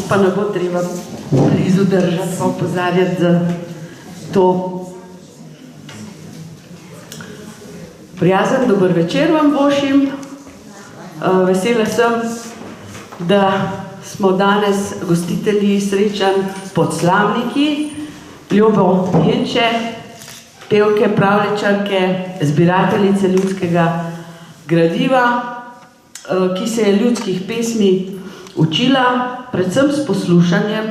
pa ne bo treba blizu držati, pa opozarjati za to. Prijazen dober večer vam vošim. Vesela sem, da smo danes gostitelji srečanj pod Slamniki, Ljubo Jenče, pevke, pravljičarke, zbirateljice ljudskega gradiva, ki se je ljudskih pesmi učila, predvsem s poslušanjem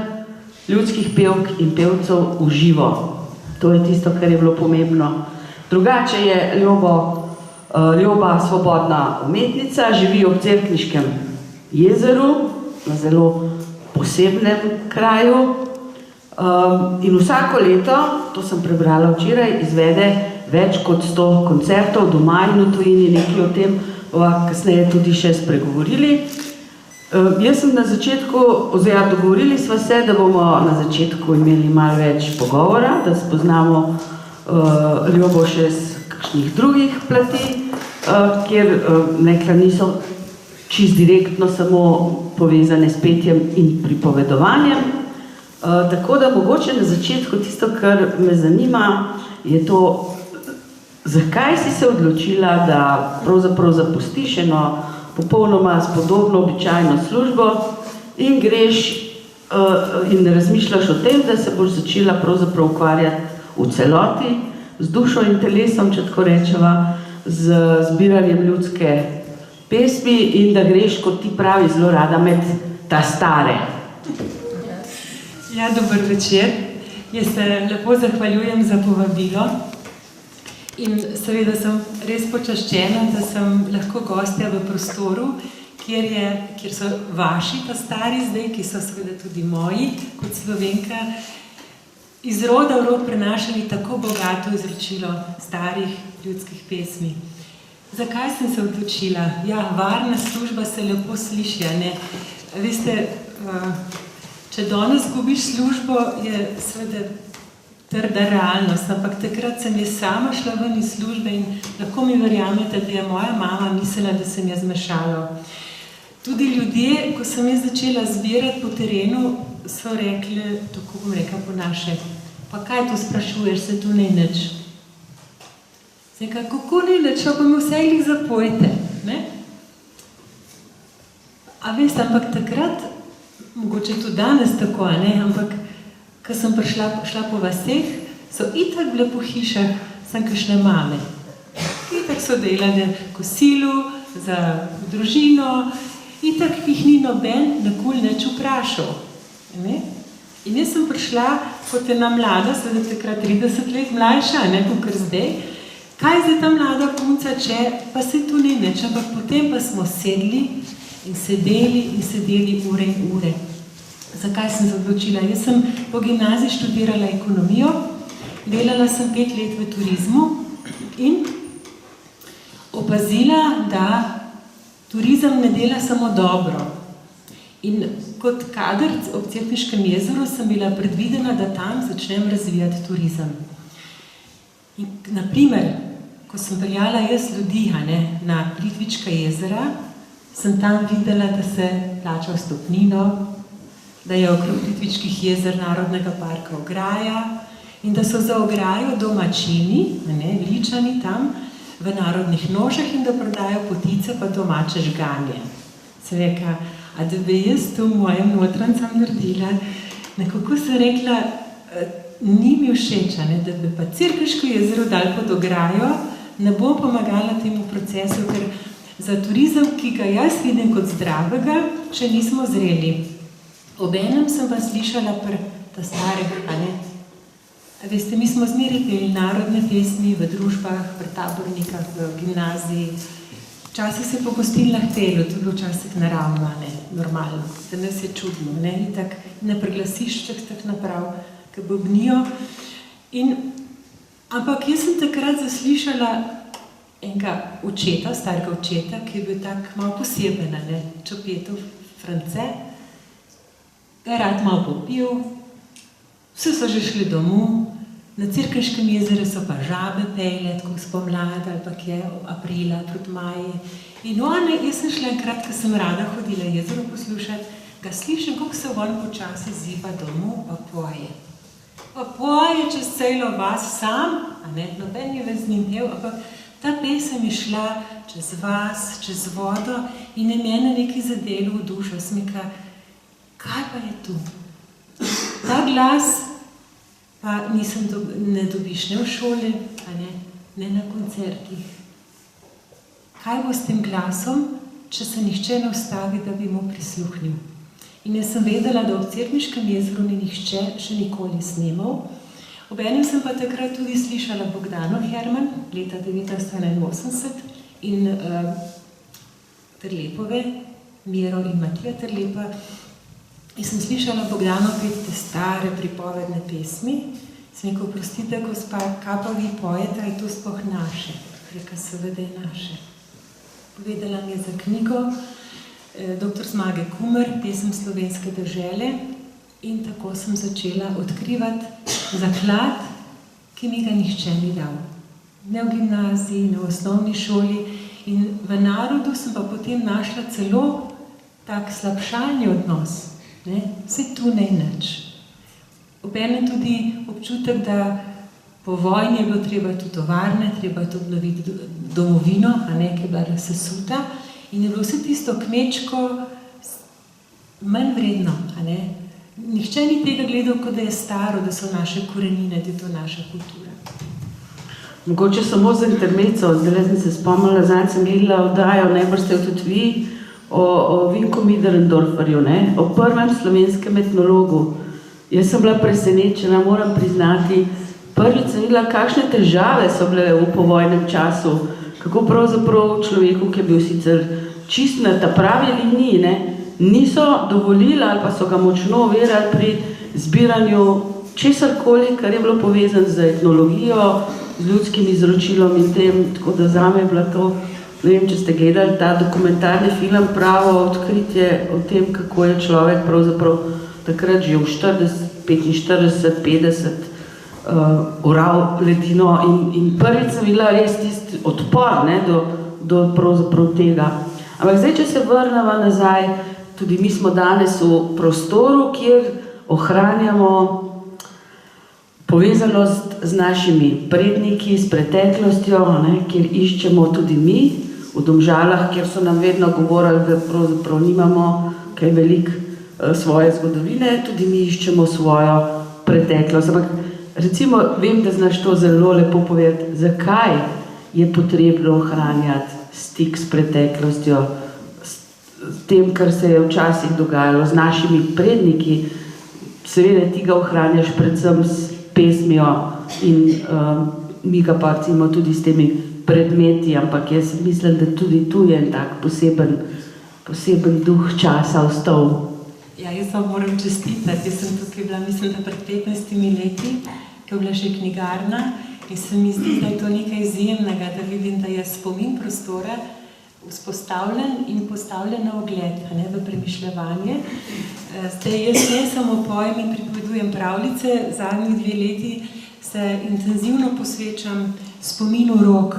ljudskih pevk in pevcev v živo. To je tisto, kar je bilo pomembno. Drugače je Ljuba svobodna umetnica, živi ob Cerkniškem jezeru, na zelo posebnem kraju. In vsako leto, to sem prebrala včeraj, izvede več kot 100 koncertov doma in v tujini, nekaj o tem kasneje tudi še spregovorili. Jaz sem na začetku, oziroma dogovorili sva se, da bomo na začetku imeli malo več pogovora, da spoznamo Ljubo še z kakšnih drugih plati, kjer nekaj niso čist direktno samo povezane s petjem in pripovedovanjem. Tako da mogoče na začetku tisto, kar me zanima, je to, zakaj si se odločila, da pravzaprav zapustiš eno popolnoma spodobno običajno službo in greš in razmišljaš o tem, da se boš začela pravzaprav ukvarjati v celoti, z dušo in telesom, če tako rečeva, z zbiranjem ljudske pesmi in da greš, kot ti pravi, zelo rada med ta stare. Ja, dober večer. Jaz se lepo zahvaljujem za povabilo in seveda sem res počaščena, da sem lahko gostja v prostoru, kjer so vaši ta stari zdaj, ki so seveda tudi moji, kot Slovenka, iz roda v rod prenašali tako bogato izročilo starih ljudskih pesmi. Zakaj sem se odločila? Ja, varna služba se lepo sliši, a ne? Veste, če danes gubiš službo, je seveda trda realnost, ampak takrat sem jaz sama šla ven iz službe in lahko mi verjamete, da je moja mama mislila, da sem jaz zmešala. Tudi ljudje, ko sem jaz začela zbirati po terenu, so rekli, tako bom rekla po naše, pa kaj to sprašuješ, se tu ne nič. Zdaj, kako ne nič, pa mi vse jih zapojte, ne? A veste, ampak takrat, mogoče tudi danes tako, ne, ampak ko sem šla po vaseh, so itak bile po hišah, sem kakšne mame. Itak so delale kosilu, za družino, itak jih ni noben nikoli nič vprašal. Ne? In jaz sem prišla kot ena mlada, seveda takrat 30 let mlajša, ne, kot zdaj, kaj zdaj ta mlada punca, če pa se tu ni nič, ampak potem pa smo sedli in sedeli ure in ure. Zakaj sem se odločila? Jaz sem po gimnaziji študirala ekonomijo, delala sem 5 let v turizmu in opazila, da turizem ne dela samo dobro. In kot kader ob Cerkniškem jezeru sem bila predvidena, da tam začnem razvijati turizem. In naprimer, ko sem peljala jaz ljudi na Plitvička jezera, sem tam videla, da se plača vstopnino, da je okrog Plitvičkih jezer Narodnega parka ograja in da so za ograjo domačini, Ličani tam, v narodnih nožah in da prodajo potice pa domače žganje. Se reka, a da bi jaz to v mojem notrancem naredila, nekako sem rekla, ni mi všeč, da bi pa Cerkniško jezero dal pod ograjo, ne bo pomagala temu procesu, ker za turizem, ki ga jaz vidim kot zdravega, še nismo zreli. Obenem sem pa slišala ta starega, Veste, mi smo zmeraj peli narodne pesmi v družbah, pri tabornikah, v gimnaziji. Včasih se po gostilnah pelo, to je bilo včasih naravno, normalno. Da nas je čudno, ne preglasiš tak naprav, ki bobnijo. Ampak jaz sem takrat zaslišala enega očeta, starega očeta, ki je bil tak malo poseben, Čopetov France, ga je rad malo popil, vsi so že šli domov, na Cerkniškem jezeru so pa žabe pele, tako spomlada ali pa kje, aprila, proti maji. In jaz sem šla enkrat, ko sem rada hodila jezero poslušati, ga slišim, kako se on počasi ziva domov, pa poje. Pa poje čez celo vas sam, a ne, noben je ves njim pel, ampak ta pesem je šla čez vas, čez vodo in je mene nekaj zadelo v dušo. Smika, kaj pa je tu? Ta glas pa ne dobiš ne v šoli, a ne na koncertih. Kaj bo s tem glasom, če se nihče ne ustavi, da bi mu prisluhnil? In jaz sem vedela, da v Cerkniškem jezeru ni nihče še nikoli snemal. Obenem sem pa takrat tudi slišala Bogdano Herman, leta 1981, in Terlepove, Miro in Matija Terlepa. In sem slišala Bogdano peti te stare pripovedne pesmi. Sem rekel, prostite, gospa, kaj pa vi pojete, je to sploh naše? Reka, seveda je naše. Povedala mi je za knjigo dr. Zmage Kumer, pesem Slovenske dežele, in tako sem začela odkrivati zaklad, ki mi ga nihče ni dal. Ne v gimnaziji, ne v osnovni šoli, in v narodu sem pa potem našla celo tak slabšalni odnos. Vse tu ne nič. Obenem tudi občutek, da po vojni je bilo treba tudi tovarne, treba je obnoviti domovino, ki je bila sesuta, in je bilo vse tisto kmečko manj vredno. Nihče ni tega gledal, kot da je staro, da so naše korenine, da je to naša kultura. Mogoče samo za intermezzo, zdaj sem se spomnila, zdaj sem gledala oddajo, najbrž ste tudi vi, o Vinku Miderendorferju, o prvem slovenskem etnologu. Jaz sem bila presenečena, moram priznati, prvič sem videla, kakšne težave so bile v povojnem času, kako pravzaprav človeku, ki je bil sicer čist na ta pravi liniji, niso dovolili ali pa so ga močno ovirali pri zbiranju česarkoli, kar je bilo povezano z etnologijo, z ljudskim izročilom in tem, tako da zame je bila to, ne vem, če ste gledali ta dokumentarni film, pravo odkritje o tem, kako je človek pravzaprav takrat že v 45, 50 oral ledino in prvič sem videla res tisti odpor do pravzaprav tega. Ampak zdaj, če se vrnemo nazaj, tudi mi smo danes v prostoru, kjer ohranjamo povezanost z našimi predniki, s preteklostjo, kjer iščemo tudi mi, v Domžalah, kjer so nam vedno govorili, da pravzaprav nimamo kaj veliko svoje zgodovine, tudi mi iščemo svojo preteklost. Ampak recimo, vem, da znaš to zelo lepo povedati, zakaj je potrebno ohranjati stik s preteklostjo, s tem, kar se je včasih dogajalo, z našimi predniki. Seveda ti ga ohranjaš predvsem s pesmijo in mi ga pa recimo tudi s temi predmeti, ampak jaz mislim, da tudi tu je en tak poseben duh časa ostal. Ja, jaz vam moram čestitati. Jaz sem tukaj bila, mislim, da pred 15 leti, ko je bila še knjigarna, in se mi zdi, da je to nekaj izjemnega, da vidim, da je spomin prostora vzpostavljen in postavljen na ogled, v premišljevanje. Zdaj, jaz ne samo pojem in pripovedujem pravljice, zadnjih 2 leti se intenzivno posvečam spominu Rok.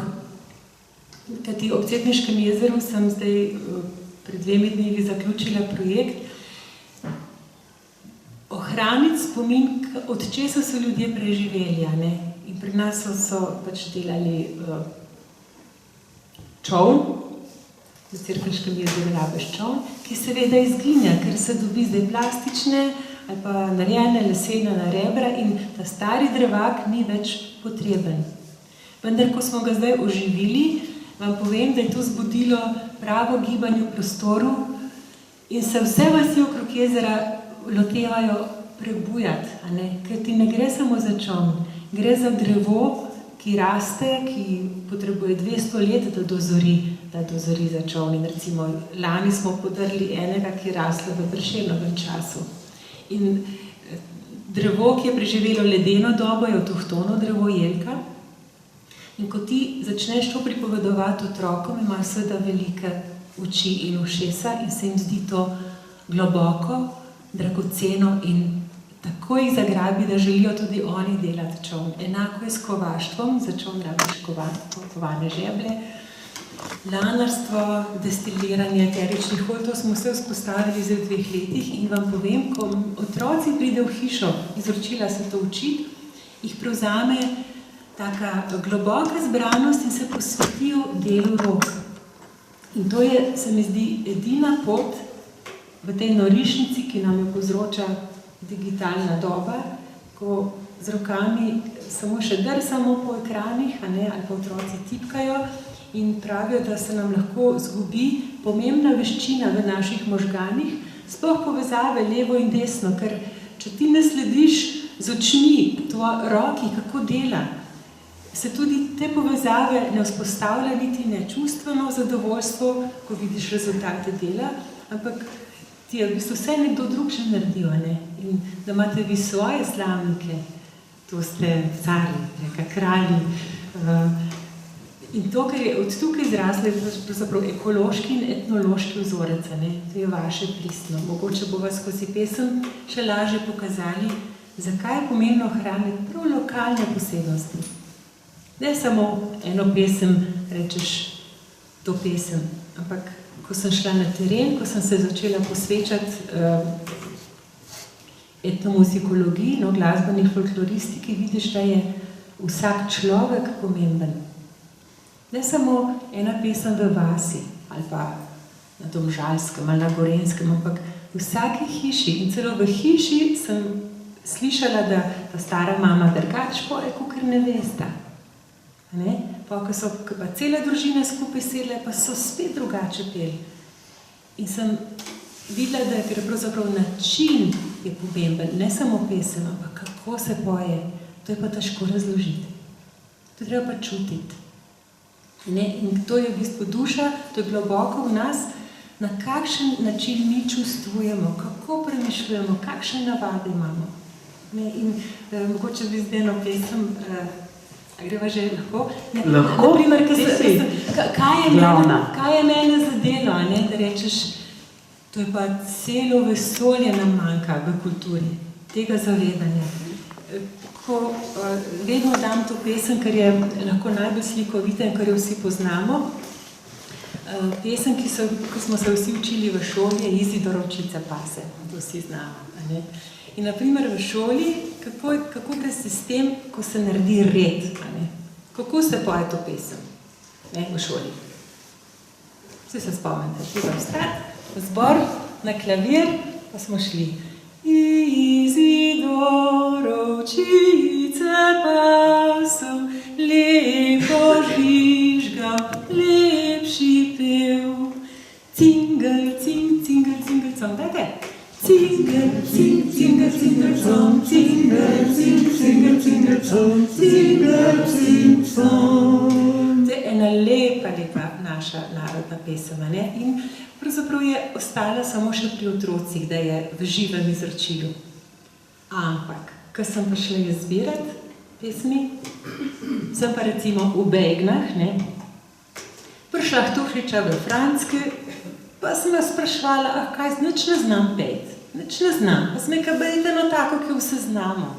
Kajti ob Cerkniškem jezeru sem zdaj pred 2 dnevi zaključila projekt ohraniti spomin, od česa so ljudje preživeli. In pri nas so pač delali čoln, v Cerkniškem jezeru rabeš čoln, ki seveda izginja, ker se dobi zdaj plastične ali pa narejene lesena na rebra in ta stari drevak ni več potreben. Vendar, ko smo ga zdaj oživili, vam povem, da je to zbudilo pravo gibanje v prostoru in se vse vasi okrog jezera lotevajo prebujati, ker ti ne gre samo za čoln, gre za drevo, ki raste, ki potrebuje 200 let, da dozori za čoln. In recimo, lani smo podrli enega, ki je raslo v Prešernovem času. In drevo, ki je preživelo ledeno dobo, je avtohtono drevo jelka. In ko ti začneš to pripovedovati otrokom, imajo seveda velike oči in ušesa in se jim zdi to globoko, dragoceno in tako jih zagrabi, da želijo tudi oni delati čoln. Enako je s kovaštvom, za čoln rabiš kovane žeblje. Lanarstvo, destiliranje eteričnih olj, to smo se vzpostavili zdaj v 2 letih in vam povem, ko otroci pride v hišo, izročila se to učiti, jih prevzame taka globoka zbranost in se posvetijo delu rok. In to je, se mi zdi, edina pot v tej norišnici, ki nam jo povzroča digitalna doba, ko z rokami samo še drsamo po ekranih, ali pa otroci tipkajo in pravijo, da se nam lahko zgubi pomembna veščina v naših možganih, sploh povezave levo in desno, ker če ti ne slediš z očmi roki, kako dela, se tudi te povezave ne vzpostavlja niti ne čustveno zadovoljstvo, ko vidiš rezultate dela, ampak ti je v bistvu vse nekdo drug že naredil, in da imate vi svoje slavnike, to ste cari, kralji. In to, kar je od tukaj izraslo, je pravzaprav ekološki in etnološki vzorec, to je vaše pristno. Mogoče bo vas skozi pesem še lažje pokazali, zakaj je pomembno ohraniti prav lokalne posebnosti. Ne samo eno pesem rečeš to pesem, ampak ko sem šla na teren, ko sem se začela posvečati etnomuzikologiji, glasbeni folkloristiki, vidiš, da je vsak človek pomemben. Ne samo ena pesem v vasi, ali pa na Domžalskem, ali na Gorenjskem, ampak v vsaki hiši. In celo v hiši sem slišala, da ta stara mama drugače poje, kakor ne vesta. Pa ko so pa cele družine skupaj sedle, pa so spet drugače peli. In sem videla, da je pravzaprav način je pomemben, ne samo pesem, ampak kako se poje. To je pa težko razložiti. To treba pa čutiti. In to je v bistvu duša, to je globoko v nas, na kakšen način mi čustvujemo, kako premišljujemo, kakšne navade imamo. In mogoče bi zdaj eno pesem, greva že lahko? Lahko, ti si glavna. Kaj je mene zadelo, da rečeš, to je pa celo vesolje nam manjka v kulturi, tega zavedanja. Ko vedno dam to pesem, ker je lahko najbolj slikovita in kar jo vsi poznamo. Pesem, ki smo se vsi učili v šoli, je Izidorovčica pase, to vsi znamo. In naprimer v šoli, kako je sistem, ko se naredi red, kako se poje to pesem v šoli. Vsi se spomnite, treba vstati, v zbor, na klavir, pa smo šli. Izidorovčice pasel, lepo žvižgal, lepši pev. Cingel, cing, cingel, cingel, cong, dajte. Cingel, cing, cingel, cingel, cong, cingel, cing, cingel, cingel, cong, cingel, cing, cong. To je ena lepa naša narodna pesem, in pravzaprav je ostala samo še pri otrocih, da je v živem izročilu. Ampak, ko sem prišla izbirati pesmi, sem pa recimo v Begnah, prišla Htušiča v Franske, pa sem vas spraševala, kaj, nič ne znam peti, nič ne znam, pa sem nekaj bejte eno tako, ki vse znamo.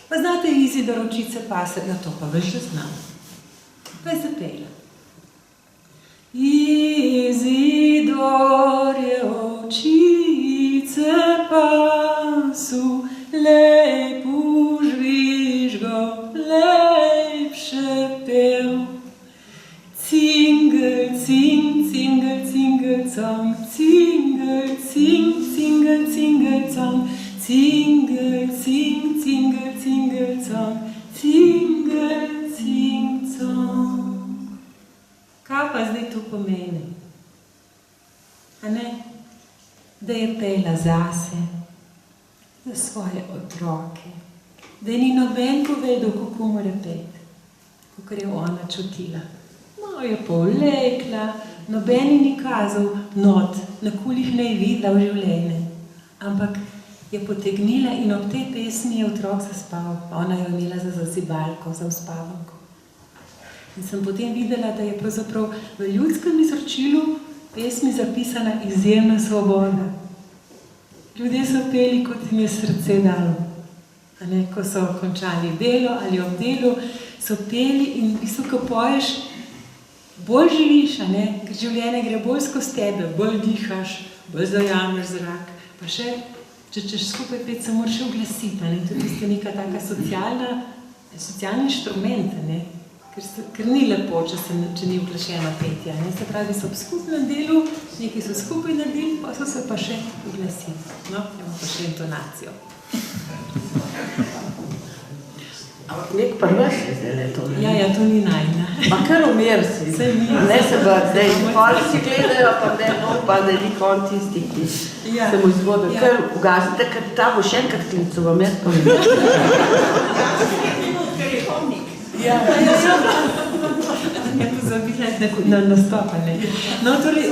Pa znate Izidorovčice pase, to pa veš, že znam. Pa je zapela. Izidorovčice pasu, lepo žvižgal, lepše pev. Cingel, cing, cingel, cingel, cong, cingel, cing, cingel, cingel, cong, cingel, cing, cingel, cingel, cong, cingel, cing, cong. Kaj pa zdaj to pomeni? Da je pela zase, za svoje otroke, da je ni noben povedal, kako mora peti, kakor je ona čutila. No, je povlekla, noben ni kazal not, na kulih ne je videla v življenje, ampak je potegnila in ob tej pesmi je otrok zaspal, ona jo imela za zazibalko, za uspavanko. In sem potem videla, da je pravzaprav v ljudskem izročilu pesmi zapisana izjemna svoboda. Ljudje so peli, kot jim je srce dalo. Ko so končali delo ali ob delu, so peli in v bistvu, ko poješ, bolj živiš, ker življenje gre bolj skozi tebe, bolj dihaš, bolj zajameš zrak, pa še, če češ skupaj pet, se moraš še oglasiti, tudi ste neka taka socialni inštrument, ker ni lepo, če ni oglašeno petje, se pravi, so v skupnem delu, nekaj so skupaj naredili, pa so se pa še oglasili, imamo pa še intonacijo. Nek prvaš je zdaj to. Ja, to ni najna. Pa kar umir si. Ne se pa, da pol si gledajo, pa da ni kon tisti, ki se mu izvodo. Kar ugasite, ker ta bo še enkrat klicu, vam jaz povem. Ker je homnik. Ja, pozabila na nastopanje. No, torej,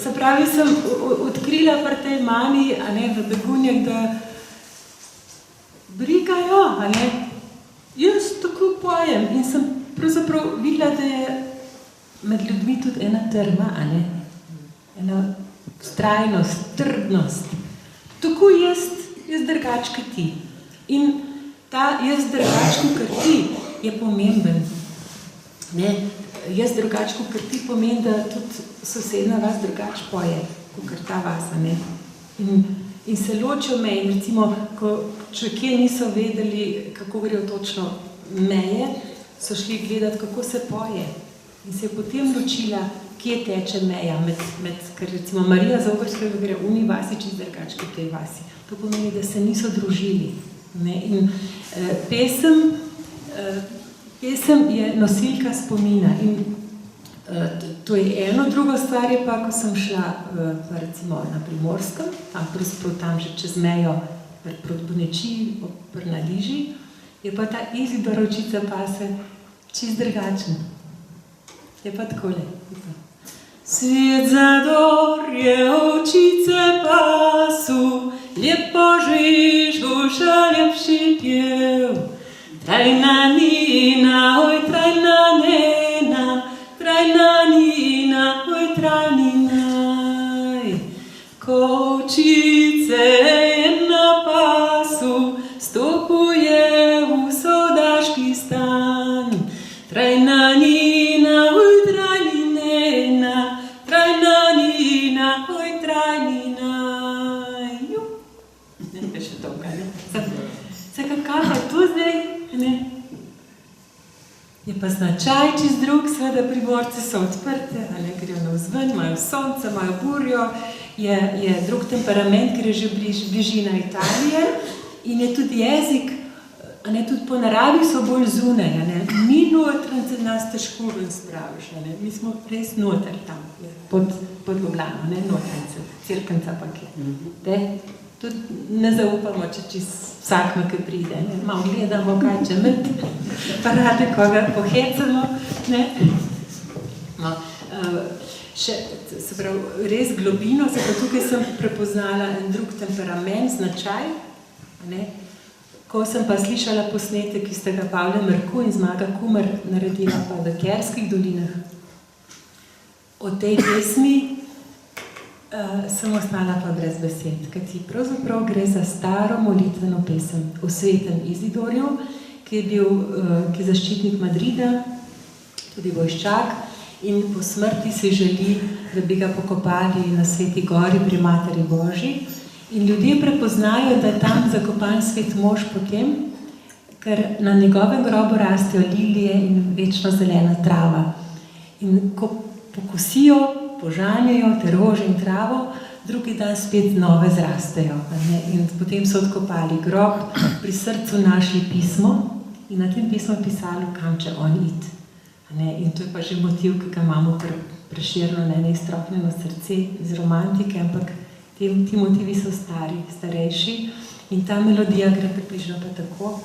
se pravi, sem odkrila pri tej mami, v Begunjah, da brigajo, jaz tako pojem in sem pravzaprav videla, da je med ljudmi tudi ena trma, ena vztrajnost, trdnost. Tako jaz drugač kot ti. In ta jaz drugač kot ti je pomemben. Jaz drugač kot ti pomeni, da tudi sosedna vas drugač poje, kot ta vas, In se ločijo meje, in recimo, ko človekje niso vedeli, kako grejo točno meje, so šli gledati, kako se poje. In se je potem ločila, kje teče meja, ker recimo Marija Zogrskega gre v uni vasi čist drugač kot tej vasi. To pomeni, da se niso družili. In pesem je nosilka spomina. In to je eno, drugo stvar je pa, ko sem šla recimo na Primorskem, tam že čez mejo proti Bonečiji, pri Naliži, je pa ta Izidor očica pase čist drugačen. Je pa takole. Svet zador je očice pasu, lepo žižuša lepši pjev. Trajna nina, oj trajna nena, trajna nina, oj trajninaj. Ko očice je na pasu, stopuje v sodaški stan. Trajna nina, oj trajninena, trajna nina, oj trajninaj. Ne, še dolga, kaj je to zdaj? Je pa značaj čist drug, seveda Primorci so odprte, grejo navzven, imajo sonce, imajo burjo, je drug temperament, ker je že bližina Italije in je tudi jezik, tudi po naravi so bolj zunaj, mi notranjce nas težko ven spraviš, mi smo res noter tam, pod Ljubljano, notranjce, Cerkvenca pa kje. Tudi ne zaupamo, če čist vsakme, ki pride, malo gledamo, kaj če med, pa rade koga pohecamo, se pravi, res globino, se pa tukaj sem prepoznala en drug temperament, značaj, ko sem pa slišala posnetek, ki sta ga Pavle Merku in Zmaga Kumer naredila pa v Kerskih dolinah. O tej pesmi sem ostala pa brez besed, kajti pravzaprav gre za staro molitveno pesem o svetem Izidorju, ki je zaščitnik Madrida, tudi vojščak, in po smrti si želi, da bi ga pokopali na Sveti gori pri Materi Božji. In ljudje prepoznajo, da je tam zakopan svet mož potem, ker na njegovem grobu rastejo lilije in večno zelena trava. In ko pokosijo, požanjajo te rože in travo, drugi dan spet nove zrastejo. In potem so odkopali grob, pri srcu našli pismo in na tem pismu je pisalo, kam če on iti. In to je pa že motiv, ki ga imamo Prešerno, ne izstroknjeno srce iz romantike, ampak ti motivi so starejši in ta melodija gre približno pa tako.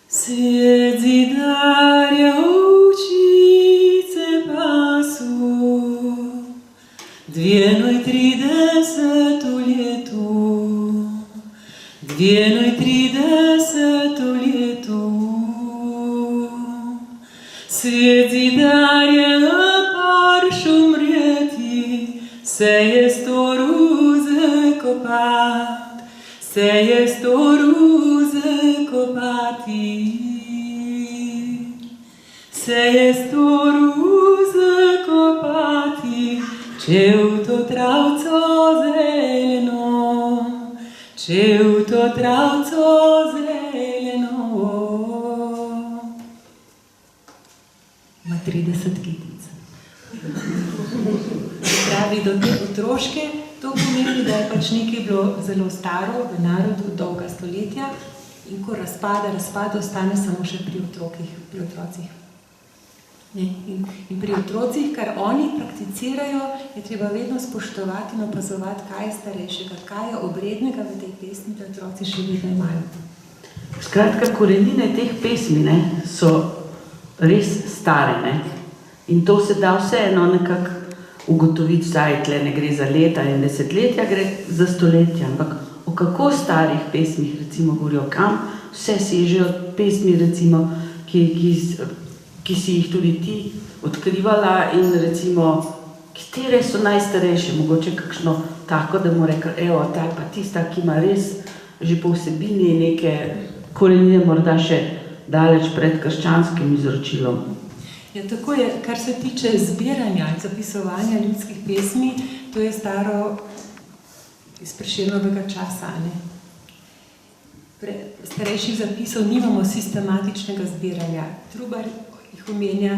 Svet zidarja očice pasu, 32 letu, 32 letu. Svet zidarja parš umreti, se je storu zakopat, se je storu zakopati. se je storil zakopati, če v to travco zeleno, če v to travco zeleno. Ima 30 kitic. Pravi, do te otroške, to pomeni, da je pač nekaj bilo zelo staro v narodu, dolga stoletja, in ko razpad ostane samo še pri otrocih. In pri otrocih, kar oni prakticirajo, je treba vedno spoštovati in opazovati, kaj je starejšega, kaj je obrednega v tej pesmi, da otroci še vedno imajo. Skratka, korenine teh pesmi so res stare, ne? In to se da vseeno nekako ugotoviti, vsaj tle ne gre za leta in desetletja, gre za stoletja, ampak o kako starih pesmih recimo govorijo, kam vse sežejo pesmi recimo, ki si jih tudi ti odkrivala in recimo, katere so najstarejše, mogoče kakšno tako, da mu rekli, evo, ta je pa tista, ki ima res že po vsebini neke korenine morda še daleč pred krščanskim izročilom. Ja, tako je, kar se tiče zbiranja in zapisovanja ljudskih pesmi, to je staro iz Prešernovega časa, ne? Starejših zapisov nimamo sistematičnega zbiranja. Trubar jih omenja,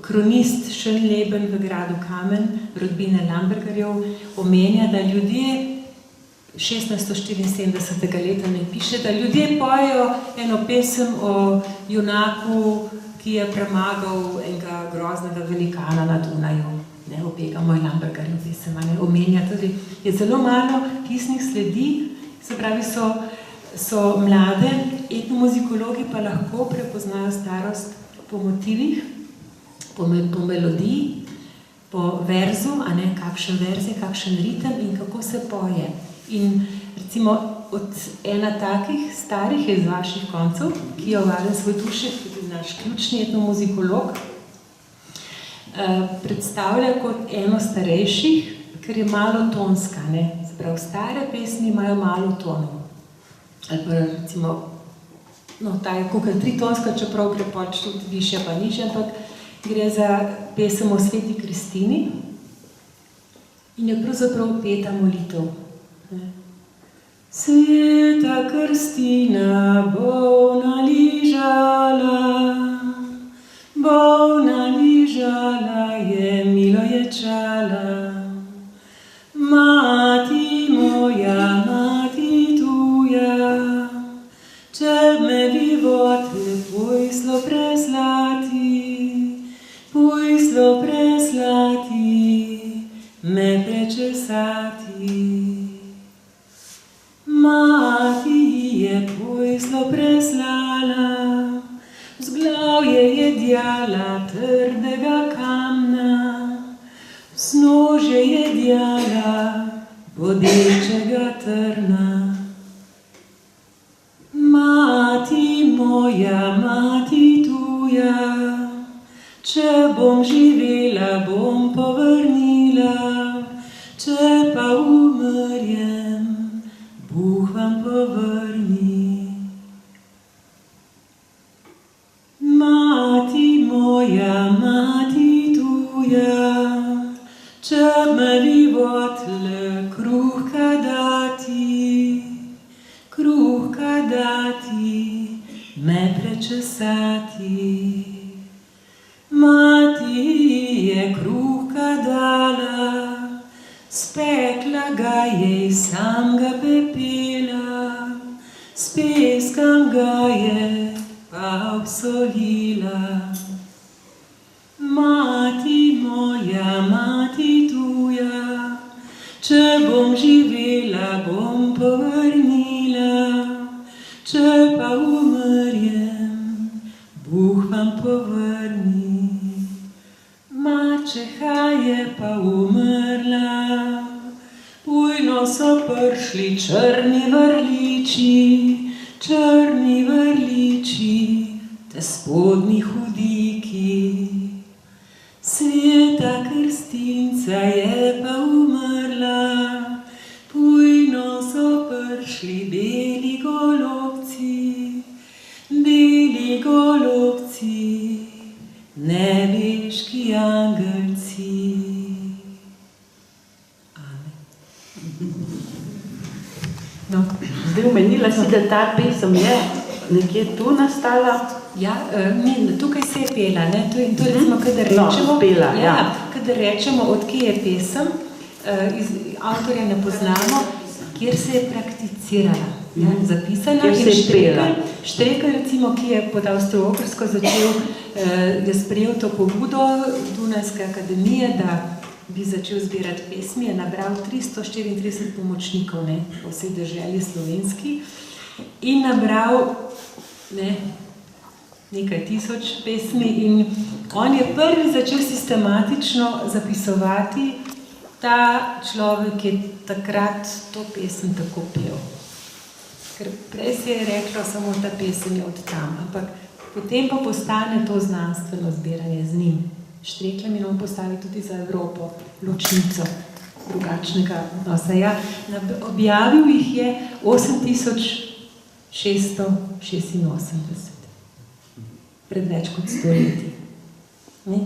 kronist Schönleben v gradu Kamen, rodbine Lambergerjev, omenja, da ljudje 1674. leta ne piše, da ljudje pojejo eno pesem o junaku, ki je premagal enega groznega velikana na Dunaju. Ne, obega moj Lambergerjev pesem, omenja tudi. Je zelo malo pisnih sledi, se pravi, so mlade etnomuzikologi pa lahko prepoznajo starost po motivih, po melodiji, po verzu, kakšen verz je, kakšen ritem in kako se poje. In recimo od ena takih starih iz vaših koncev, ki jo Valen Svojtušek, tudi naš ključni etnomuzikolog, predstavlja kot eno starejših, ker je malo tonska, ne? Sprav, stare pesmi imajo malo tonov. Ali pa recimo, ta je kakor tritonska, čeprav gre pač tudi višja pa nižja, ampak gre za pesem o Sveti Kristini in je pravzaprav peta molitev. Sveta Krstina bolna ližala je, milo je čala. Mati moja, mati tuja, če me vivote pujslo preslati, me prečesati. Mati je pujslo preslala, vzglavje je djala trdega kamna, vznožje je djala bodečega trna. Mati moja, mati tuja, če bom živela, bom povrnila, če pa umrjem, Bog vam povrni. Mati moja, mati tuja, če me vivotle kruhka dati, me prečesati. Mati je kruhka dala, spekla ga je iz samega pepela, s peskom ga je pa obsolila. Mati moja, mati tuja, če bom živela, bom povrnila, če pa umrjem, Bog vam povrni. Mačeha je pa umrla, bujno so prišli črni vrliči, te spodnji hudiki. Sveta Krstinca je pa umrla, bujno so prišli beli golobci, Rekla si, da ta pesem je nekje tu nastala? Ja, tukaj se je pela, ne? To recimo, kadar rečemo, pela, ja. Kadar rečemo, odkje je pesem, avtorja ne poznamo, kjer se je prakticirala, ja, zapisana. Kjer se je pela. Štrekelj, recimo, ki je pod Avstro-Ogrsko začel, je sprejel to pobudo Dunajske akademije, da bi začel zbirati pesmi, je nabral 334 pomočnikov, ne, po vsej deželi slovenski, in nabral nekaj tisoč pesmi, in on je prvi začel sistematično zapisovati. Ta človek je takrat to pesem tako pel. Ker prej se je reklo, samo ta pesem je od tam, ampak potem pa postane to znanstveno zbiranje z njim. Štrekelj in on postavi tudi za Evropo ločnico drugačnega odnosa. Ja, objavil jih je 8686, pred več kot 100 leti.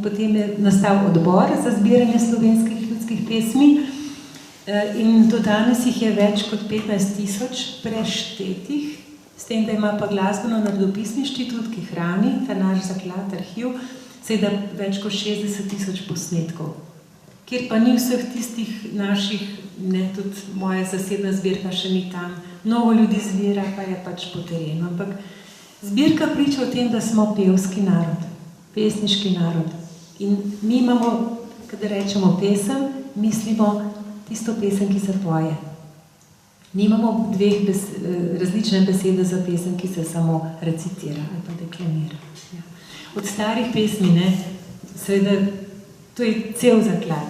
Potem je nastal odbor za zbiranje slovenskih ljudskih pesmi in do danes jih je več kot 15 000 preštetih, s tem, da ima pa glasbeno-narodopisni inštitut, ki hrani ta naš zaklad, arhiv, seveda več kot 60 000 posnetkov, kjer pa ni vseh tistih naših, tudi moja zasebna zbirka še ni tam, mnogo ljudi zbira, pa je pač po terenu, ampak zbirka priča o tem, da smo pevski narod, pesniški narod. In mi imamo, kadar rečemo pesem, mislimo tisto pesem, ki se poje. Nimamo različne besede za pesem, ki se samo recitira ali pa deklamira. Ja. Od starih pesmi, seveda, to je cel zaklad,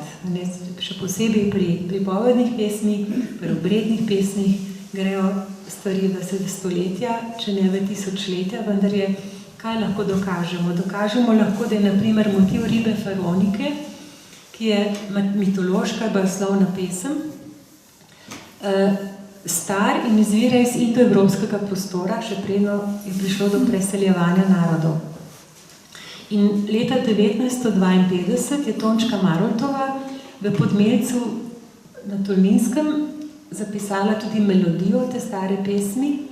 še posebej pri pripovednih pesmih, pri obrednih pesmih grejo stvari v stoletja, če ne v tisočletja, vendar je, kaj lahko dokažemo? Dokažemo lahko, da je na primer motiv ribe Faronike, ki je mitološka baslovna pesem, star in izvira iz indoevropskega prostora, še predno je prišlo do preseljevanja narodov. In leta 1952 je Tončka Maroltova v Podmelcu na Tolminskem zapisala tudi melodijo te stare pesmi.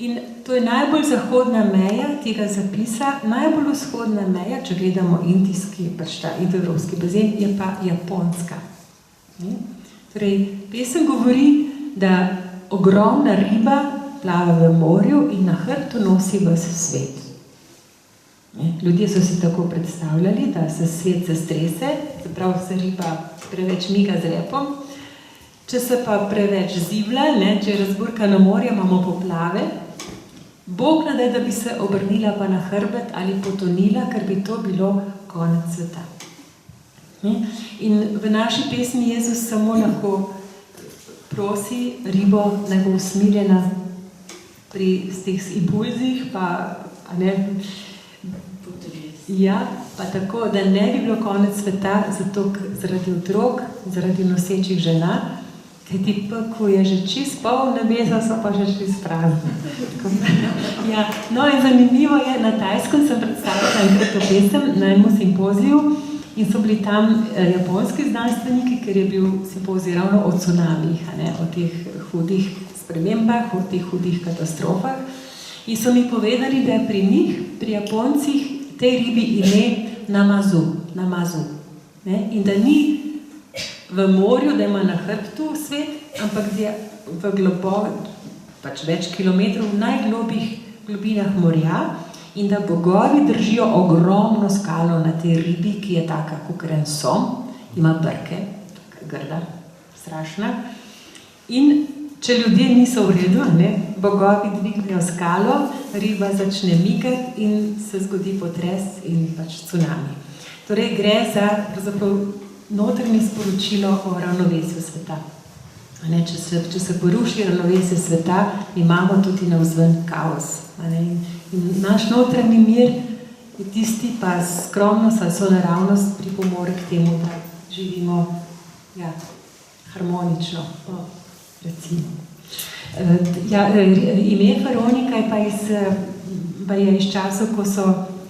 In to je najbolj zahodna meja tega zapisa, najbolj vzhodna meja, če gledamo indijski, pač ta indoevropski bazen, je pa japonska. Torej, pesem govori, da ogromna riba plava v morju in na hrbtu nosi ves svet. Ljudje so si tako predstavljali, da se svet zastrese, čeprav se riba preveč miga z repom. Če se pa preveč zivlja, če je razburkano morje, imamo poplave. Bog ne daj, da bi se obrnila pa na hrbet ali potonila, ker bi to bilo konec sveta. In v naši pesmi Jezus samo lahko prosi ribo, naj bo usmiljena pri teh impulzih, pa tako, da ne bi bilo konec sveta, zato zaradi otrok, zaradi nosečih žena, kajti pekel je že čist pol, nebesa so pa že čist prazni. Ja, no in zanimivo je, na Tajskem sem predstavila enkrat to pesem na enem simpoziju in so bili tam japonski znanstveniki, ker je bil simpozij ravno o cunamijih, o teh hudih spremembah, o teh hudih katastrofah. In so mi povedali, da je pri njih, pri Japoncih, tej ribi ime namazu. In da ni v morju, da ima na hrbtu svet, ampak da je v več kilometrov v najglobjih globinah morja in da bogovi držijo ogromno skalo na tej ribi, ki je taka kakor en som, ima brke, taka grda, strašna. In če ljudje niso v redu, bogovi dvignejo skalo, riba začne migati in se zgodi potres in pač cunami. Torej gre za notranje sporočilo o ravnovesju sveta. Če se poruši ravnovesje sveta, imamo tudi navzven kaos. In naš notranji mir je tisti, pa skromnost ali sonaravnost pripomore k temu, da živimo harmonično, recimo. Ime Faronika je iz časov,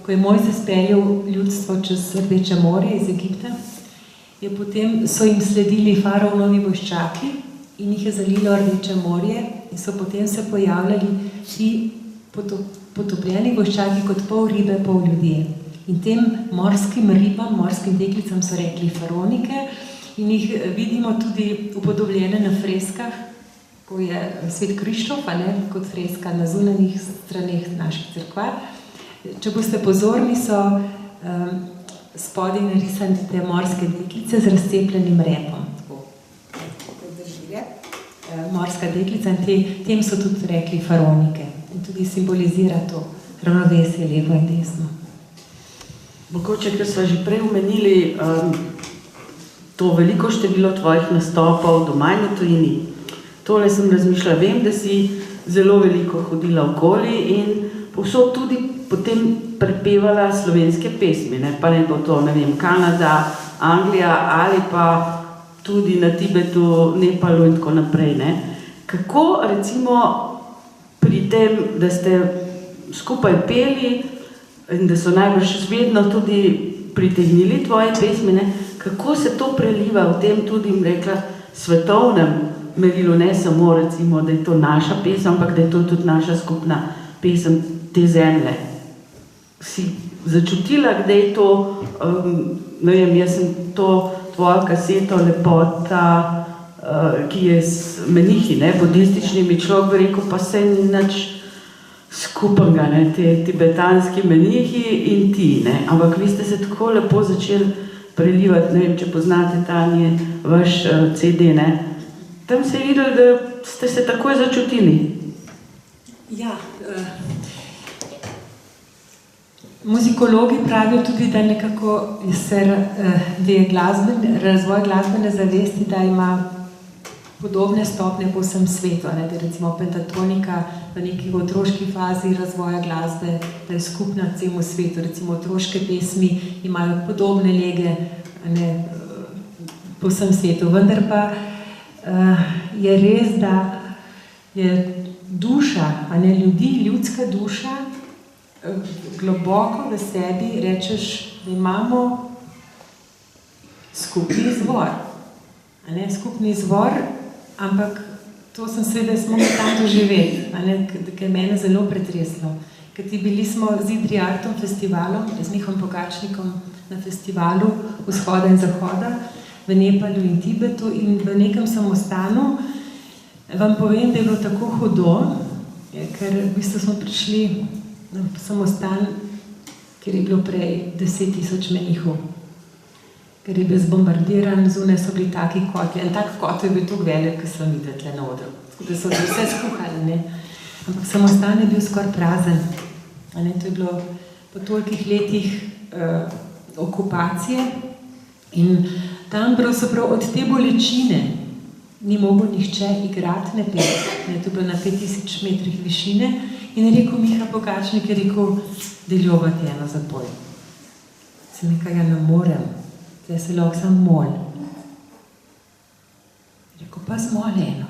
ko je Mojzes peljal ljudstvo čez Rdeče morje iz Egipta, potem so jim sledili faraonovi vojščaki in jih je zalilo Rdeče morje in so potem se pojavljali ti potopljeni vojščaki kot pol ribe, pol ljudje. In tem morskim ribam, morskim deklicam so rekli faronike in jih vidimo tudi upodobljene na freskah, ko je Svet Krištof, kot freska na zunanjih straneh naših cerkva. Če boste pozorni, so spodaj narisane te morske deklice z razcepljenim repom. Morska deklica in tem so tudi rekli faronike. In tudi simbolizira to ravnovesje levo in desno. Mogoče, ker sva že prej omenili to veliko število tvojih nastopov doma in v tujini. Tole sem razmišljala, vem, da si zelo veliko hodila okoli in povsod tudi potem prepevala slovenske pesmi, pa ne bo to, ne vem, Kanada, Anglija ali pa tudi na Tibetu, Nepalu in tako naprej. Kako recimo pri tem, da ste skupaj peli in da so najbrž vedno tudi pritegnili tvoje pesmi, kako se to preliva v tem tudi, rekla, svetovnem merilu, ne samo recimo, da je to naša pesem, ampak da je to tudi naša skupna pesem te zemlje. Si začutila, kdaj je to, ne vem, jaz sem to tvojo kaseto Lepota, ki je s menihi, budističnimi, človek bi rekel, pa se ni nič skupnega, te tibetanski menihi in ti, ampak vi ste se tako lepo začeli prelivati, ne vem, če poznate Tanje, vaš CD, Tam se je videli, da ste se takoj začutili. Ja, muzikologi pravijo tudi, da nekako razvoj glasbene zavesti, da ima podobne stopnje po vsem svetu, da je recimo pentatonika v neki otroški fazi razvoja glasbe, da je skupna celemu svetu, recimo otroške pesmi imajo podobne lege po vsem svetu, vendar pa je res, da je duša, ljudi, ljudska duša, globoko v sebi rečeš, da imamo skupni izvor. Skupni izvor, ampak to sem seveda smo tam doživeli, ker je mene zelo pretreslo. Kajti bili smo z Idriartom festivalom, z Mihom Pogačnikom na festivalu Vzhoda in Zahoda, v Nepalu in Tibetu in v nekem samostanu. Vam povem, da je bilo tako hudo, ker v bistvu smo prišli na samostan, kjer je bilo prej 10,000 menihov. Ker je bil zbombardiran, zunaj so bili taki kotli. En tak kot je bil tako velik, ki sem videla tle na odru. Tako da so vse skuhali, Ampak samostan je bil skoraj prazen. To je bilo po tolikih letih okupacije in tam pravzaprav od te bolečine ni mogel nihče igrati, ne peti. To je bilo na 5000 metrih višine in je rekel Miha Pogačnik, je rekel, da je ljubati eno zapoj. Sem nekaj, ja ne morem, zdaj se lahko sam mol. Je rekel, pa zmol eno.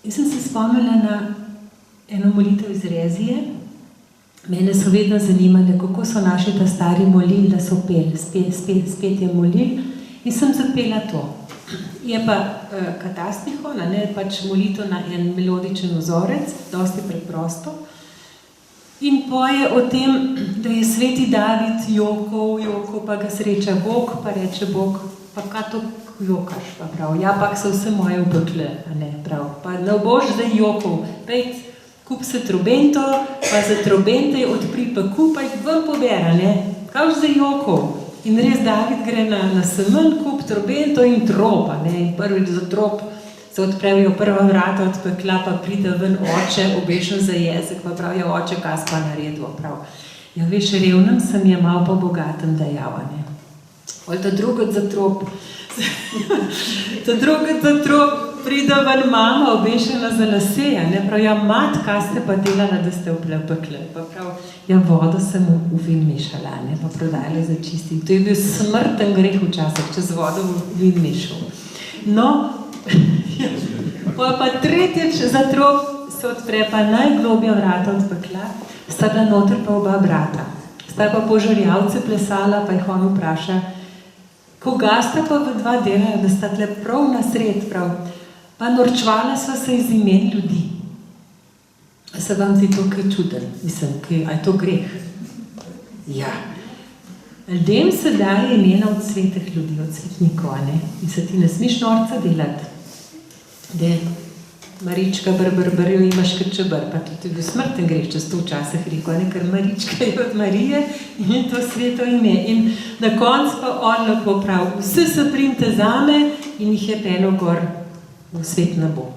In sem se spomnila na eno molitev iz Rezije. Mene so vedno zanimale, kako so naši ta stari molili, da so peli, spet je molili in sem zapela to. Je pa katastiho, pač molitev na en melodičen vzorec, dosti preprosto. In poje o tem, da je sveti David jokal, pa ga sreča Bog, pa reče Bog, pa kaj to jokaš, pa prav, ja, pa so vse moje upekle, prav, pa ne boš zdaj jokal, pejt, kup se trobento, pa za trobente odpri pa kupaj, ven pobera, kaj už zdaj jokal. In res David gre na semen, kup trobento in tropa, in prvič za trop se odprevijo prva vrata od pekla, pa pride ven oče, obešen za jezik, pa prav je oče, kaj spa naredil, prav. Ja, veš, revnem sem je malo pa bogatem dejal, ta drugot za trop, pride ven mama, obešena za lase, prav, ja, mat, kaj ste pa delala, da ste opekle, pa prav, ja, vodo sem v vin mešala, pa prodajala za čistik. To je bil smrten greh včasih, čez vodo v vin mešal. No, pa tretjič za trop se odpre pa najglobja vrata od pekla, sta bila noter pa oba brata. Sta pa požarjavce plesala, pa jih on vpraša, Ko gasta pa v dva delajo, da sta tle prav na sred, prav, pa norčvala sva se iz imen ljudi. Se vam zdi to kaj čuden? Mislim, a je to greh? Ja. Ljudem se daje imena od svetih ljudi, od svetnikov, ne? In se ti ne smeš norca delati. Da Marička brjo imaš kot čebr, pa tudi v smrten greh, čez to včasih rekel, ne? Ker Marička je od Marije in je to sveto ime. In na koncu pa on lepo prav, vse se primte zame in jih je pelo gor v svet nebo.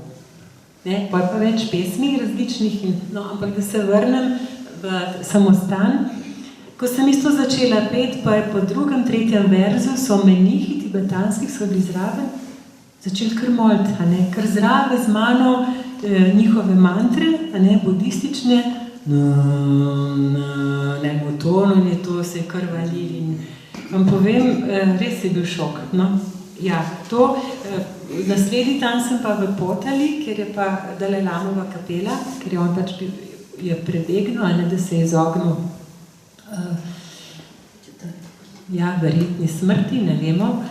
Ne? Pa več pesmi različnih, ampak da se vrnem v samostan. Ko sem isto začela pet, pa je po drugem, tretjem verzu so menihi tibetanskih so bili zraven, začeli kar moliti, kar zraven z mano njihove mantre, budistične, motono in je to se kar valili. In vam povem, res je bil šok. No? Ja, to, naslednji dan sem pa v Potali, kjer je pa Dalajlamova kapela, ker je on pač je prebegnil, da se je izognil verjetni smrti, ne vemo.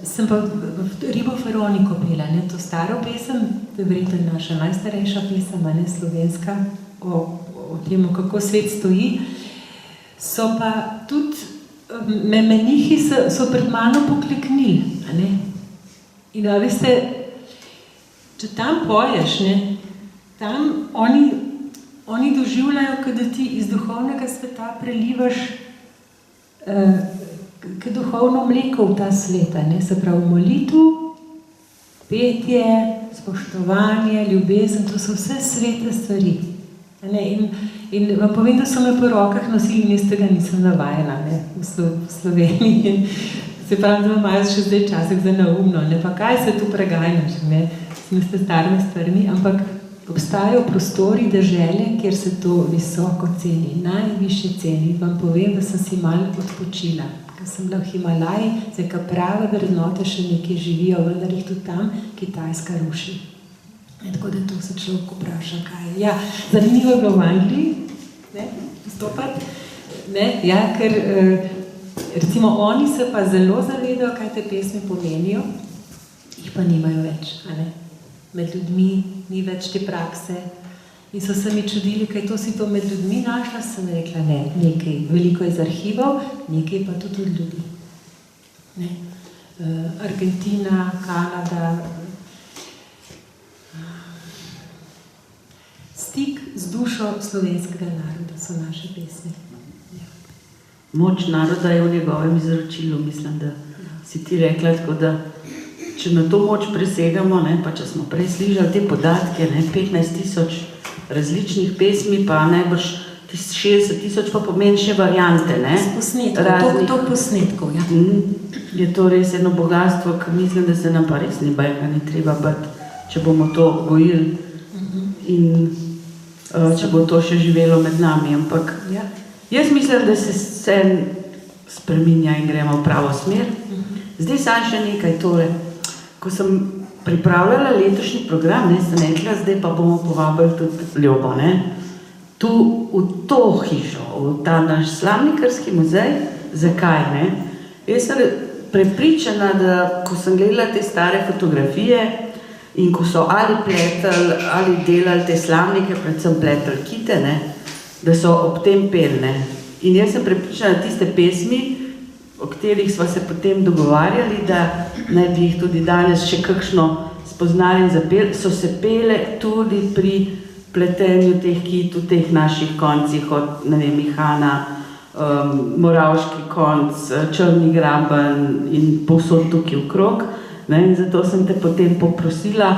Sem pa v Ribo Feroniko pela, to staro pesem, to je verjetno naša najstarejša pesem, slovenska, o tem, kako svet stoji. So pa tudi menihi so pred mano pokleknili. In veste, če tam poješ, tam oni doživljajo, da ti iz duhovnega sveta prelivaš duhovno mleko v ta svet, se pravi molitev, petje, spoštovanje, ljubezen, to so vse svete stvari. In vam povem, da so me po rokah nosili in jaz tega nisem navajena v Sloveniji. Se pravim, da imajo še zdaj časih za neumno, pa kaj se tu pregajnaš, smo ste starimi stvarmi, ampak obstajajo prostori dežele, kjer se to visoko ceni, najvišje ceni. Vam povem, da sem si malo odpočila. Ker sem bila v Himalaji, zdaj, ka prave vrednote še nekaj živijo, vendar jih tudi tam Kitajska ruši. Tako da to se človek vpraša, kaj je. Ja, zanimivo je bilo v Angliji, vstopati, ker recimo oni se pa zelo zavedajo, kaj te pesmi pomenijo, jih pa nimajo več, Med ljudmi ni več te prakse. In so se mi čudili, kaj to si to med ljudmi našla, sem rekla, ne, nekaj. Veliko iz arhivov, nekaj pa tudi od ljudi. Argentina, Kanada. Stik z dušo slovenskega naroda so naše pesmi. Moč naroda je v njegovem izročilu, mislim, da si ti rekla, tako da če na to moč presegamo, pa če smo prej slišali te podatke, 15,000 različnih pesmi, pa najbrž 60,000 pa pomeni še variante, S posnetkov, to posnetkov, ja. Je to res eno bogatstvo, ki mislim, da se nam pa res ni bajka, ne treba biti, če bomo to gojili in če bo to še živelo med nami, ampak jaz mislim, da se vse spreminja in gremo v pravo smer. Zdaj sam še nekaj tole. Ko sem pripravljala letošnji program, sem rekla, zdaj pa bomo povabili tudi Ljubo, tu v to hišo, v ta naš slamnikarski muzej. Zakaj, Jaz sem prepričana, da ko sem gledala te stare fotografije in ko so ali pletali, ali delali te slamnike, predvsem pletali kite, da so ob tem peli, In jaz sem prepričana, tiste pesmi, o katerih sva se potem dogovarjali, da naj bi jih tudi danes še kakšno spoznali in zapeli, so se pele tudi pri pletenju teh kit v teh naših koncih, od, Mihana, Moravški konc, Črni graben in povsod tukaj okrog. In zato sem te potem poprosila,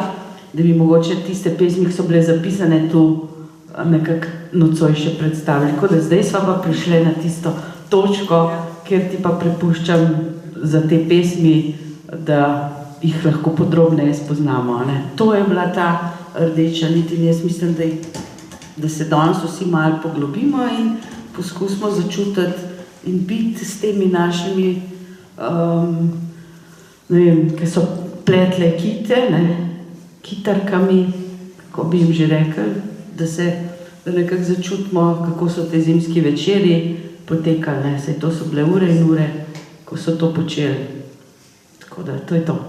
da bi mogoče tiste pesmi, ki so bile zapisane tu, nekako nocoj še predstavili. Tako da zdaj sva pa prišli na tisto točko, kjer ti pa prepuščam za te pesmi, da jih lahko podrobneje spoznamo. To je bila ta rdeča nit in jaz mislim, da se danes vsi malo poglobimo in poskusimo začutiti in biti s temi našimi, ki so pletle kite, kitarkami, kako bi jim že rekli, da nekako začutimo, kako so te zimski večeri potekali, to so bile ure in ure, ko so to počeli. Tako da, to je to.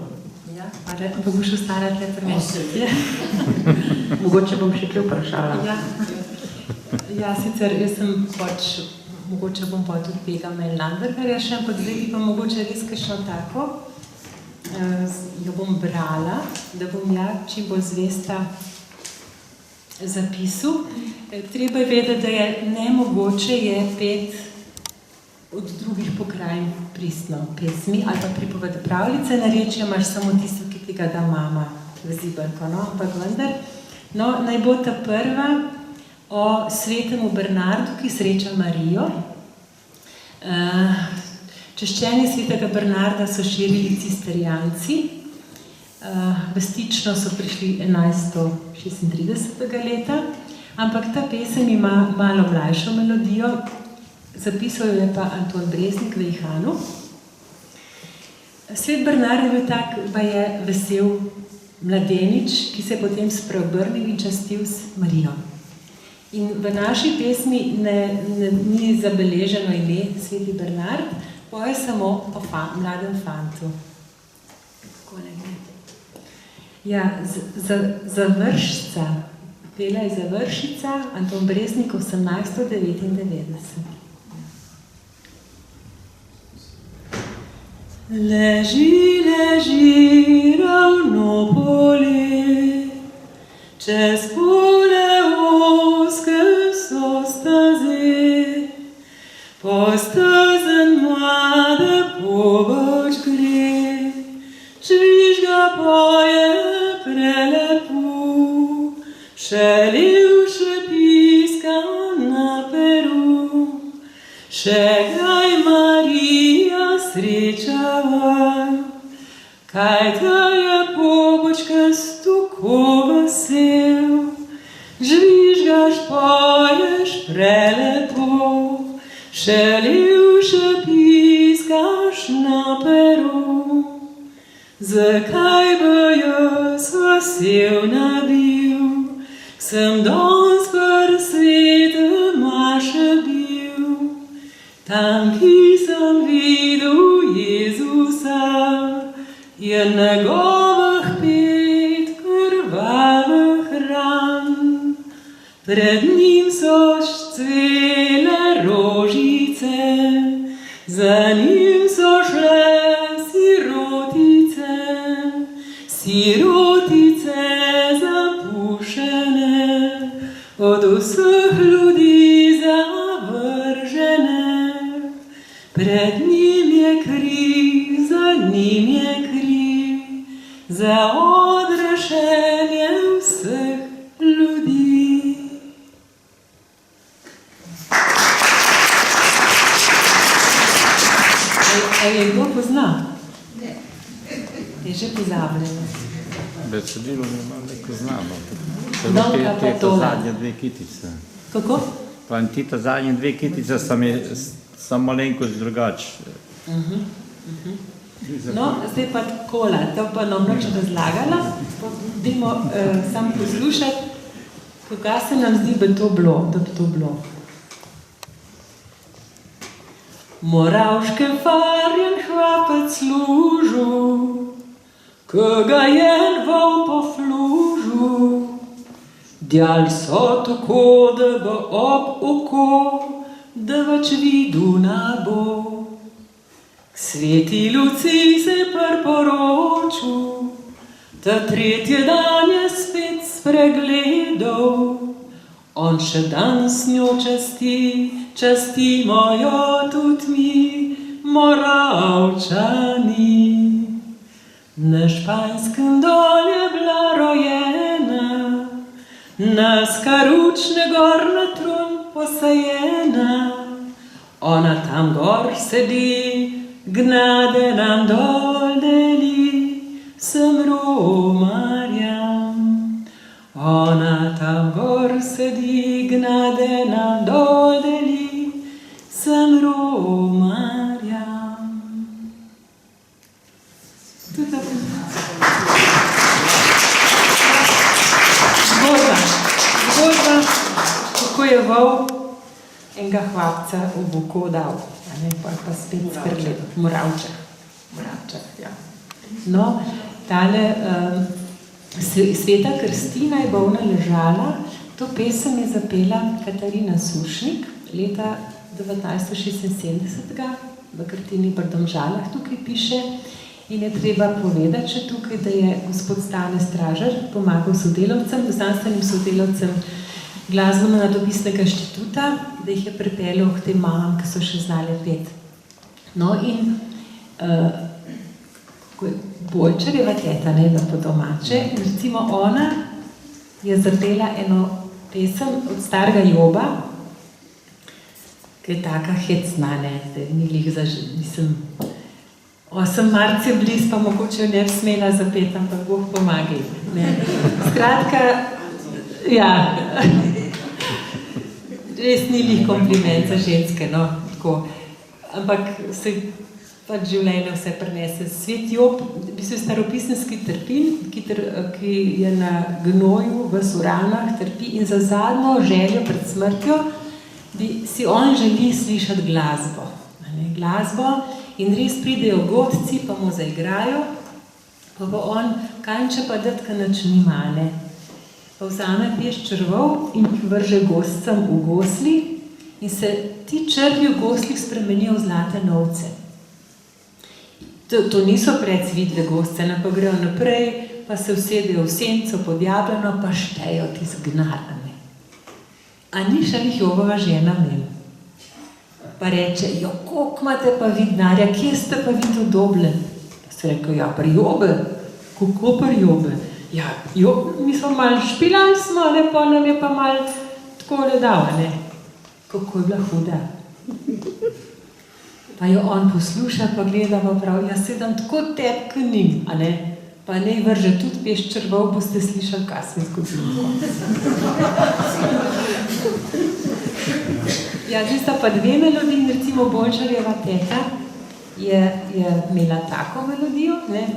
Ja, ampak boš ostala tle pri meni. Mogoče bom še kaj vprašala. Ja, sicer jaz sem mogoče bom pa tudi Pega Melandergarja še, ampak zdaj bi pa mogoče res kakšno tako, jo bom brala, da bom čim bolj zvesta zapisu. Treba je vedeti, da je nemogoče je pet od drugih pokrajin pristno pesmi ali pa pripoved pravljice, narečje imaš samo tisto, ki ti ga da mama v zibelko, no, ampak vendar. No, naj bo ta prva o svetemu Bernardu, ki sreča Marijo. Češčenje svetega Bernarda so širili cisterjanci. V Stično so prišli 1136. leta, ampak ta pesem ima malo mlajšo melodijo. Zapisal jo je pa Anton Breznik v Ihanu. Svet Bernard je bil tak, je vesel mladenič, ki se je potem spreobrnil in častil s Marijo. In v naši pesmi ni zabeleženo ime sveti Bernard, poje samo o mladem fantu. Ja, Završca. Pela je Završica, Anton Breznik, 1899. Leži, leži ravno polje, čez pole ozke so staze, po stazen mlade poboč gre, žvižga poje prelepo, šeliv še piska na peru, še graj Marija srečava, kaj ta je pobočka stuko vesel, žvižgaš, poješ prelepo, šeliv še piskaš na peru. Zakaj bi jaz vesel nabil, sem danes pri svetem maše bil, tam, ki sem videl Jezusa, je njegovih 5 krvavih ran. Pred njim so cvele rožice, za njim so šle sirotice, sirotice zapušene, od vseh ljudi zavržene. Pred njim je kri, za njim je kri, za odrešenje vseh ljudi. A je kdo pozna? Ne. Je že pozabljeno. Besedilo mi ima neko znamo. Te zadnje 2 kitice. Kako? Pa ti ta zadnje 2 kitice so malenkost drugače. No, zdaj pa takole, to pa nam nič razlagala. Dajmo samo poslušati, kaj se nam zdi, da bi to bilo. Moravške farjen hrapec služil, ko ga je dval po flužu. Djal so tako, da bo ob oko, da več vidu ne bo. K sveti Luciji se priporočil, ta 3. dan je spet spregledal. On še danes njo častimo jo tudi mi, Moravčani. Na Španskem dol je bila rojena, na Skaručne gor na trun posajena. Ona tam gor sedi, gnade nam dol deli, sem romarjam. Ona tam gor sedi, gnade nam dol deli, sem romarjam. Zgodba, kako je vol enega hlapca v boko dal. pa spet Skrgled, Moravčah, ja. No, tale Sveta Krstina je bolna ležala, to pesem je zapela Katarina Sušnik leta 1976 v Krtini pri Domžalah, tukaj piše, in je treba povedati še tukaj, da je gospod Stane Stražar pomagal sodelavcem, znanstvenim sodelavcem Glasbeno-nadopisnega inštituta, da jih je pripeljal k tem mamam, ki so še znale peti. No in Bolčarjeva teta, ne, da po domače, recimo ona je zapela eno pesem od starega Joba, ki je taka hecna, ne, zdaj ni glih mislim, 8 marc je bliz, pa mogoče ne bi smela zapeti, ampak Bog pomagaj. Skratka, ja, res ni lih kompliment za ženske, no, tako. Ampak se pač življenje vse prinese. Svet Job, v bistvu staropisemski trpin, ki je na gnoju, v suranah trpi in za zadnjo željo pred smrtjo, si on želi slišati glasbo. Glasbo in res pridejo godci, pa mu zaigrajo, pa bo on kanče pa datka nič nima, ne. Pa vzame peš črvov in jih vrže gostcem v gosli in se ti črvi v goslih spremenijo v zlate novce. To niso predsvidle gostce, pa grejo naprej, pa se usedejo v senco pod jablano, pa štejo ti zgnarane. A ni šalih Jobova žena mem? Pa reče, jo, koliko imate pa vi denarja, kje ste pa vi to dobili? Pa se rekel, ja, pri Jobe. Kako pri Jobe? Ja, mi smo malo špilali smo, ne, pa nam je pa malo tako le dal, ne. Kako je bila huda. Pa jo on posluša, pa gleda, pa prav, jaz sedem tako tepk njim, a ne. Pa ne vrže tudi peš črvov, boste slišali, kaj se je zgodilo. Ja, zdaj sta pa dve melodiji, recimo Bolčarjeva teta je imela tako melodijo, ne.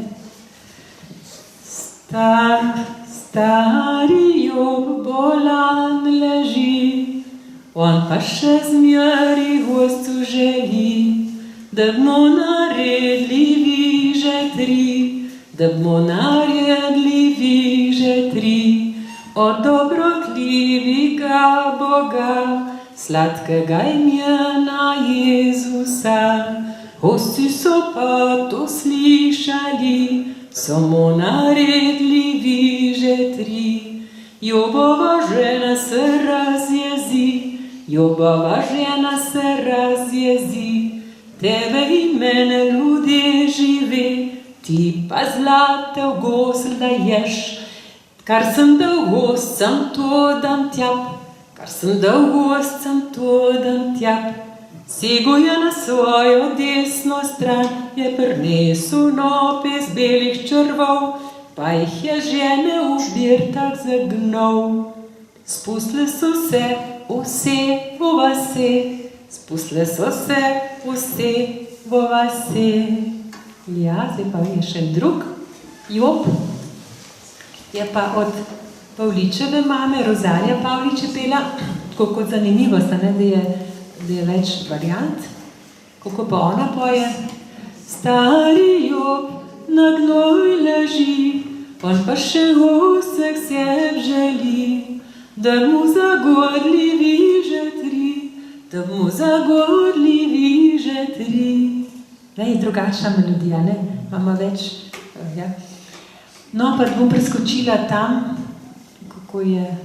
Stari Job bolan leži, on pa še zmeri gostu želi, da bomo naredili že tri, od dobrotljivega Boga, sladkega imena Jezusa. Gosti so pa to slišali, samo naredili že tri. Jobova žena se razjezi, tebe in mene ljudje žive, ti pa zlate v gosl daješ, kar sem dal gostcem, to dam tjap. Sego je na svojo desno stran, je prinesel nopes belih črvov, pa jih je žene v birtah zagnal. Spustile so se vse v vase. Ja, zdaj pa je še drug Job. Je pa od Pavličeve mame, Rozalija Pavlič je pela, tako kot zanimivost, ne, da je več variant, kako pa ona poje. Stari Job na gnoj leži, on pa še gostek seb želi, da mu zagodljivi že tri. Ne, je drugačna melodija, ne, imamo več, ja. No, pa bom preskočila tam, kako je...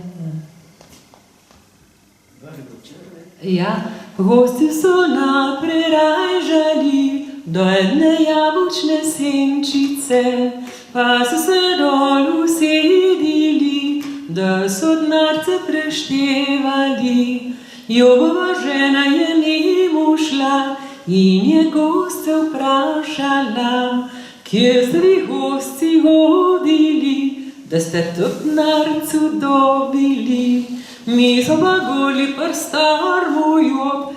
Ja, gosti so naprej rajžali do jedne jabučne senčice, pa so se dol usedili, da so denarce preštevali. Jobova žena je mimo šla in je goste vprašala, kje ste vi gosti hodili, da ste tudi denarcu dobili. Mi smo pa gorli pr starmu Job,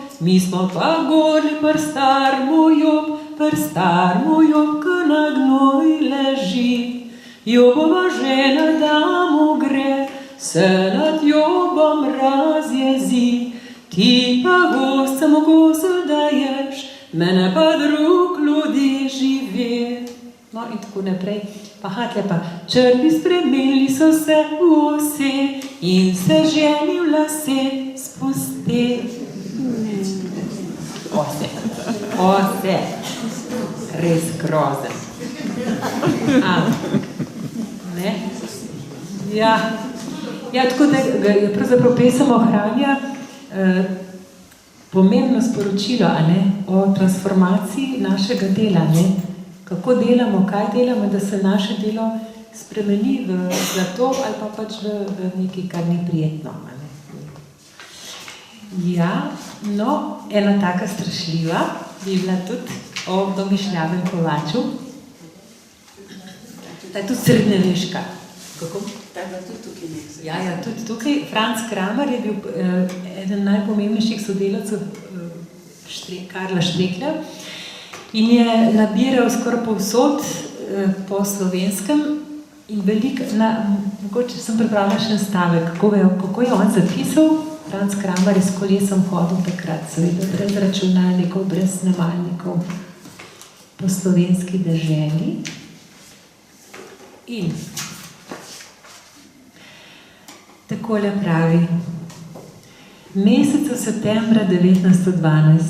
ki na gnoj leži. Jobova žena, da mu gre, se nad Jobom razjezi, ti pa gostem v gosl daješ, mene pa drug ljudi živi. No in tako naprej. Pa hatle pa, črni spremenili so se vsi in se ženi v lase spusti. Ose. Res grozen. Ne? Ja, tako da pravzaprav pesem ohranja pomembno sporočilo, a ne, o transformaciji našega dela, ne? Kako delamo, kaj delamo, da se naše delo spremeni v zlato ali pa pač v nekaj, kar ni prijetno. A ne? Ja, no, ena taka strašljiva bi bila tudi o domišljavem kovaču. Ta je tudi srednjeveška. Kako? Ta je bila tudi tukaj nekaj. Ja, tudi tukaj. Franc Kramer je bil eden najpomembnejših sodelavcev Karla Štreklja in je nabiral skoraj povsod po slovenskem in veliko, mogoče sem pripravila še en stavek, kako je on zapisal. Franc Kramer je s kolesom hodil takrat, seveda brez računalnikov, brez snemalnikov po slovenski deželi. In takole pravi: mesecu septembra 1912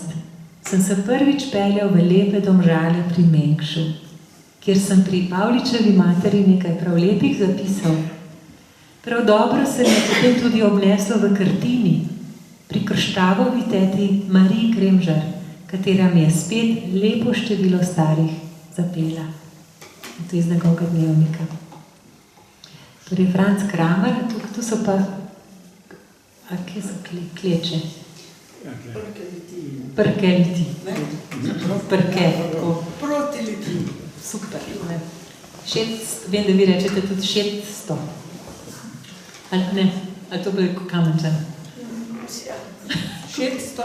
sem se prvič peljal v lepe Domžale pri Mengšu, kjer sem pri Pavličevi materi nekaj prav lepih zapisal. Prav dobro se mi je potem tudi obneslo v Krtini, pri Krštavovi teti Mariji Kremžar, katera mi je spet lepo število starih zapela. To je iz njegovega dnevnika. Torej, Franc Kramer, tu so pa, a kje so kleče? Prke liti. Prke, tako. Proti liti. Super. Vem, da vi rečete tudi 600. Ali ne? Ali to bi Kamenčan? 600.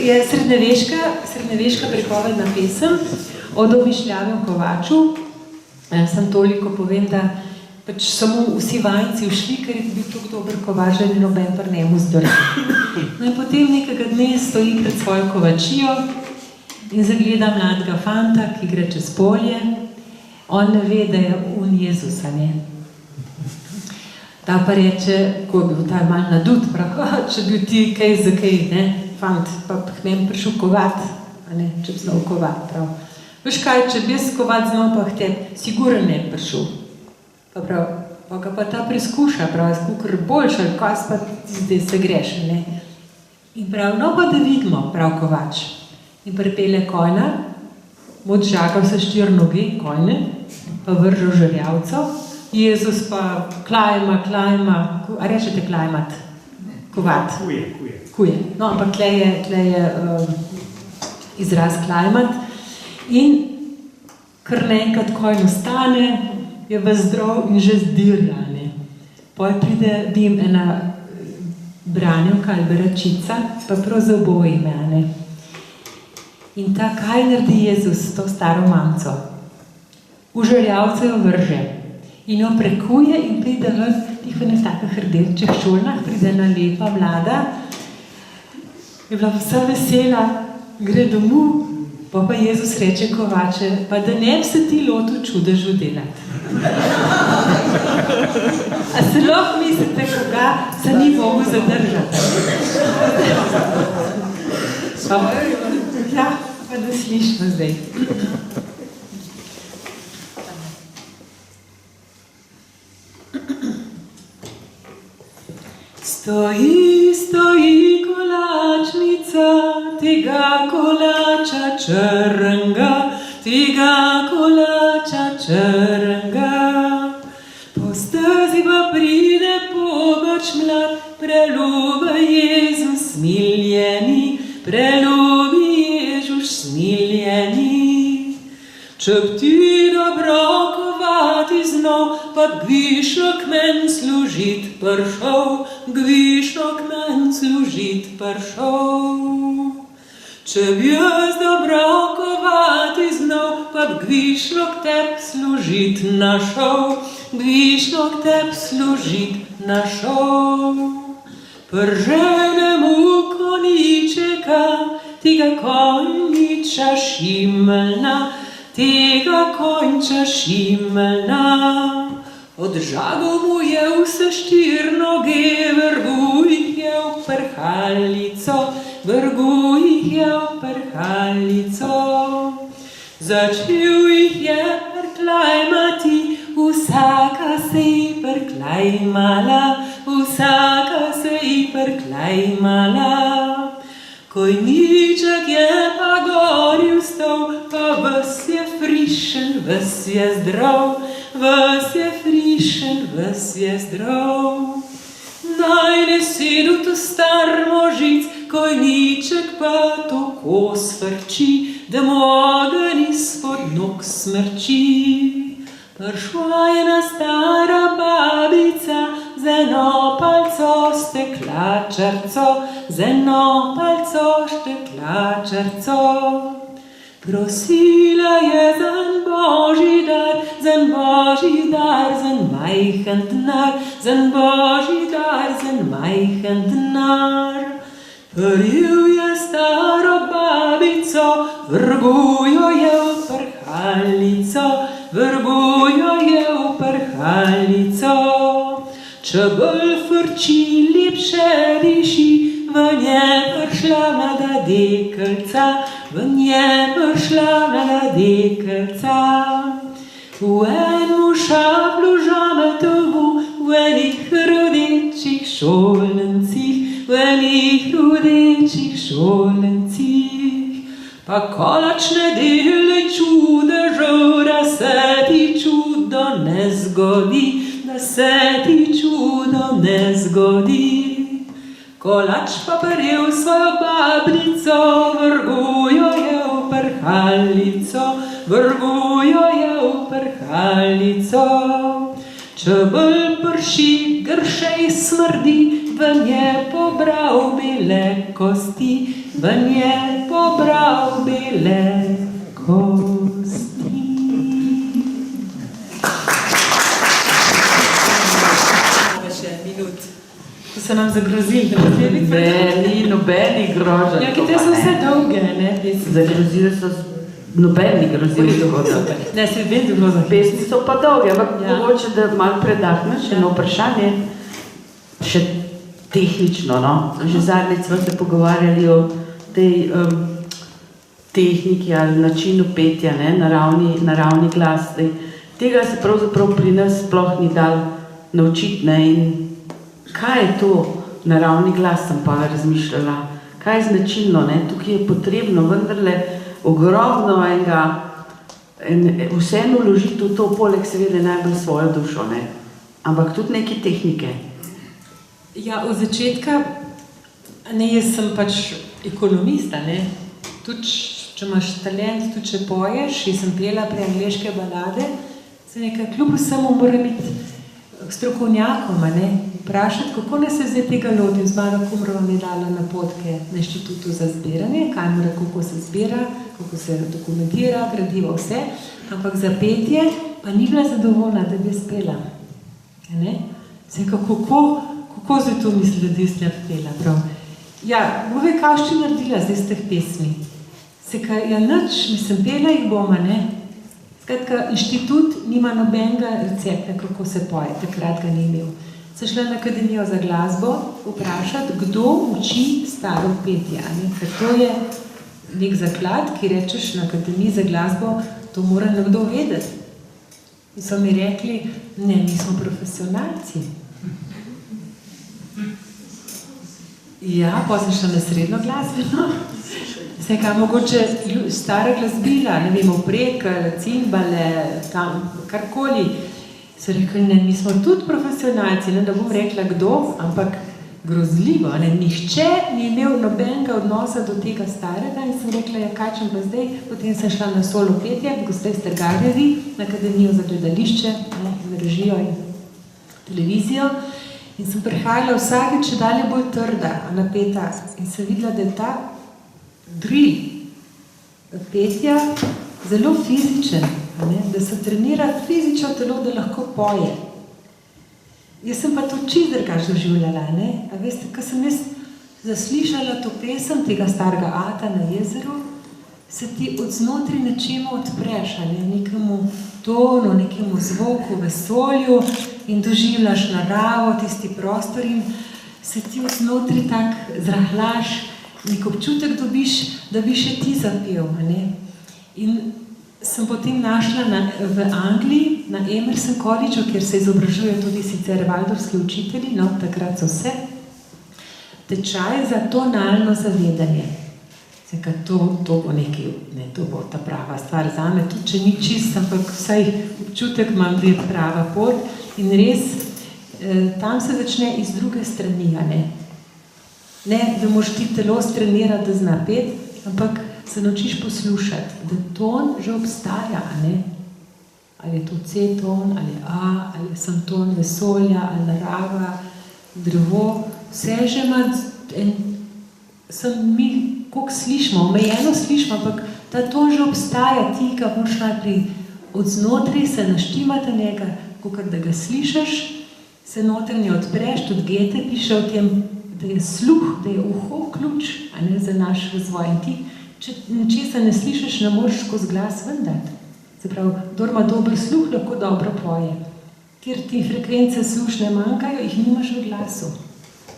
Je srednjeveška pripovedna pesem o domišljavem kovaču. Sem toliko povem, da pač samo vsi vajnci ušli, ker je bil tako dober kovač, da ni noben pri njemu zdržal. No in potem nekega dne stoji pred svojo kovačijo in zagleda mladega fanta, ki gre čez polje. On ne ve, da je on Jezus, a ne. Ta pa reče, ko je bil ta malo nadut, prav, če bi ti kaj za kaj, ne, fant, pa k meni prišel kovat, a ne, če bi znal kovat, prav. Veš kaj, če bi jaz kovat znal, pa k tebi, sigurno ne bi prišel. Pa prav, pa ga pa ta preskuša, prav, skukor boljša, kaj pa ti zdaj se greš, ne. In prav, no pa da vidimo, prav kovač. In pripelje konja, mu odžagal se 4 noge, konje, pa vržal žerjavco. Jezus pa klajma, a rečete klajmat? Kovat. Kuje. No, ampak tle je izraz klajmat. In kar naenkrat konj ostane, je ves zdrav in že zdirja, ne. Poj pride dim ena branjevka ali beračica, pa prav za oboje ime, ne. In ta, kaj naredi Jezus s to staro mamco? V žerjavce jo vrže. In jo prekuje in pride ven, tih v nekakih rdečih šolnah, pride ena lepa mlada, je bila vsa vesela, gre domov, pa Jezus reče kovače, pa da ne bi se ti lotil čudežu delati. A se lahko mislite, koga se ni mogel zadržati? Ja, pa da slišimo zdaj. Stoji kolačnica, tega kolača črnga, tega kolača črnga. Po stezi pa pride pogač mlad, prelubi Jezus smiljeni, prelubi Jezus smiljeni. Če bi ti dobro kovati znal, pa gvišno k men služit prišel, gvišno k men služit prišel. Če bi jaz dobro kovati znal, pa bi gvišlo k teb služit našel, gvišlo k teb služit našel. Prženemu koničeka, tega konjiča šimelna, tega konjiča šimelna. Od žagov mu je vse štir noge, vrgu jih je v prhalico, vrgu jih je v prhalico. Začel jih je prklajmati, vsaka se ji prklajmala, vsaka se ji prklajmala. Konjiček je pa gori vstal, pa ves je frišen, ves je zdrav, ves je frišen, ves je zdrav. Naj ne sedu to star možic, konjiček pa tako svrči, da mu ogenj izpod nog smrči. Prišla je na stara babica, z eno palco steklačarco, z eno palco steklačarco. Prosila je zan božji dar, zan božji dar, zan majhen denar, zan božji dar, zan majhen denar. Prijel je staro babico, vrgu jo je v prhalico, vrgu jo je v prhalico. Če bolj frči, lepše diši, v nje prišla mlada deklica, v nje prišla mlada deklica. V enem šablu žametovu, v enih rodečih šolencih, v enih rodečih šolencih. Pa kolačne dele čudežev, da se ti čudo ne zgodi, da se ti čudo ne zgodi. Kolač pa prijel svojo babico, vrgu jo je v prhalico, vrgu jo je v prhalico. Če bolj prši, gršej smrdi, v nje pobral bele kosti, v nje pobral bele kosti. Še minut. Ko so nam zagrozili, da ne bi nobeni grožen. Ja, ki te so vse dolge, ne? Zagrozili so nobeni grozili dogodil. Ne, se vem, da bilo za pesmi so pa dolge, ampak mogoče, da malo predahneš eno vprašanje, še tehnično, no? Že zadnjič smo se pogovarjali o tej tehniki ali načinu petja, ne? Naravni glas. Tega se pravzaprav pri nas sploh ni dal naučiti, ne? In kaj je to naravni glas, sem pa razmišljala, kaj je značilno, ne? Tukaj je potrebno vendarle ogromno enega, vseeno vložiti v to, poleg seveda najbolj svojo dušo, ne? Ampak tudi neke tehnike. Ja, od začetka, ne, jaz sem pač ekonomista, ne? Tudi, če imaš talent, tudi če poješ, jaz sem pela pri angleške balade, se nekaj kljub vsemu mora biti strokovnjakom, ne? Vprašati, kako ne se zdaj tega lotim, z Maro Kumrovom je dala napotke na Inštitutu za zbiranje, kamera, kako se zbira, kako se dokumentira, gradivo, vse, ampak za petje pa ni bila zadovoljna, da bi spela. Ne? Zdaj, kako zdaj to misli, da jaz ne pela, prav? Ja, bove, kaj še naredila zdaj z teh pesmi? Se kaj, ja, nič, mislim, pela jih boma, ne? Skratka, inštitut nima nobenega recepta, kako se poje, takrat ga ni imel. Sem šla na Akademijo za glasbo vprašati, kdo uči staro petje, ne? Ker to je nek zaklad, ki rečeš na Akademiji za glasbo, to mora nekdo vedeti. In so mi rekli, ne, mi smo profesionalci. Ja, pa sem šla na srednjo glasbeno. Zdaj, kaj mogoče stara glasbila, ne vem, oprekle, cimbale, tam, karkoli. So rekli, ne, mi smo tudi profesionalci, ne, da bom rekla kdo, ampak grozljivo, ne, nihče ni imel nobenega odnosa do tega starega in sem rekla, ja, kaj čem pa zdaj, potem sem šla na solo petje, gospe Strgarjevi, na Akademijo za gledališče, ne, in režijo in televizijo in sem prihajala vsakeč dalje bolj trda, napeta in sem videla, da je ta drill petja zelo fizičen, da se trenira fizično telo, da lahko poje. Jaz sem pa to čisto drugače doživljala, a veste, ko sem jaz zaslišala to pesem tega starega ata na jezeru, se ti od znotri nečemu odpreš, nekemu tonu, nekemu zvoku, vesolju in doživljaš naravo, tisti prostor in se ti od znotri tak zrahlaš, nek občutek dobiš, da bi še ti zapel. In sem potem našla v Angliji, na Emerson Collegeu, kjer se izobražujejo tudi sicer valdorski učitelji, no, takrat so vse, tečaj za tonalno zavedanje. Zdaj, to bo nekaj, to bo ta prava stvar zame, tudi če ni čist, ampak vsaj občutek imam, da je prava pot. In res, tam se začne iz druge strani, ne, da moraš ti telo strenirati, da zna pet, ampak se naučiš poslušati, da ton že obstaja, ali je to C-ton, ali A, ali sem ton vesolja, ali narava, drevo, vse že ima, mi koliko slišimo, omejeno slišimo, ampak ta ton že obstaja, ti ga moraš najprej od znotri se naštimati njega, kakor da ga slišaš, se notranje odpreš, tudi Goethe piše o tem, da je sluh, da je uho ključ, za naš razvoj. In ti, če nečesa ne slišiš, ne moreš skozi glas ven dati. Se pravi, kdor ima dober sluh, lahko dobro poje. Ker ti frekvence slušne manjkajo, jih nimaš v glasu.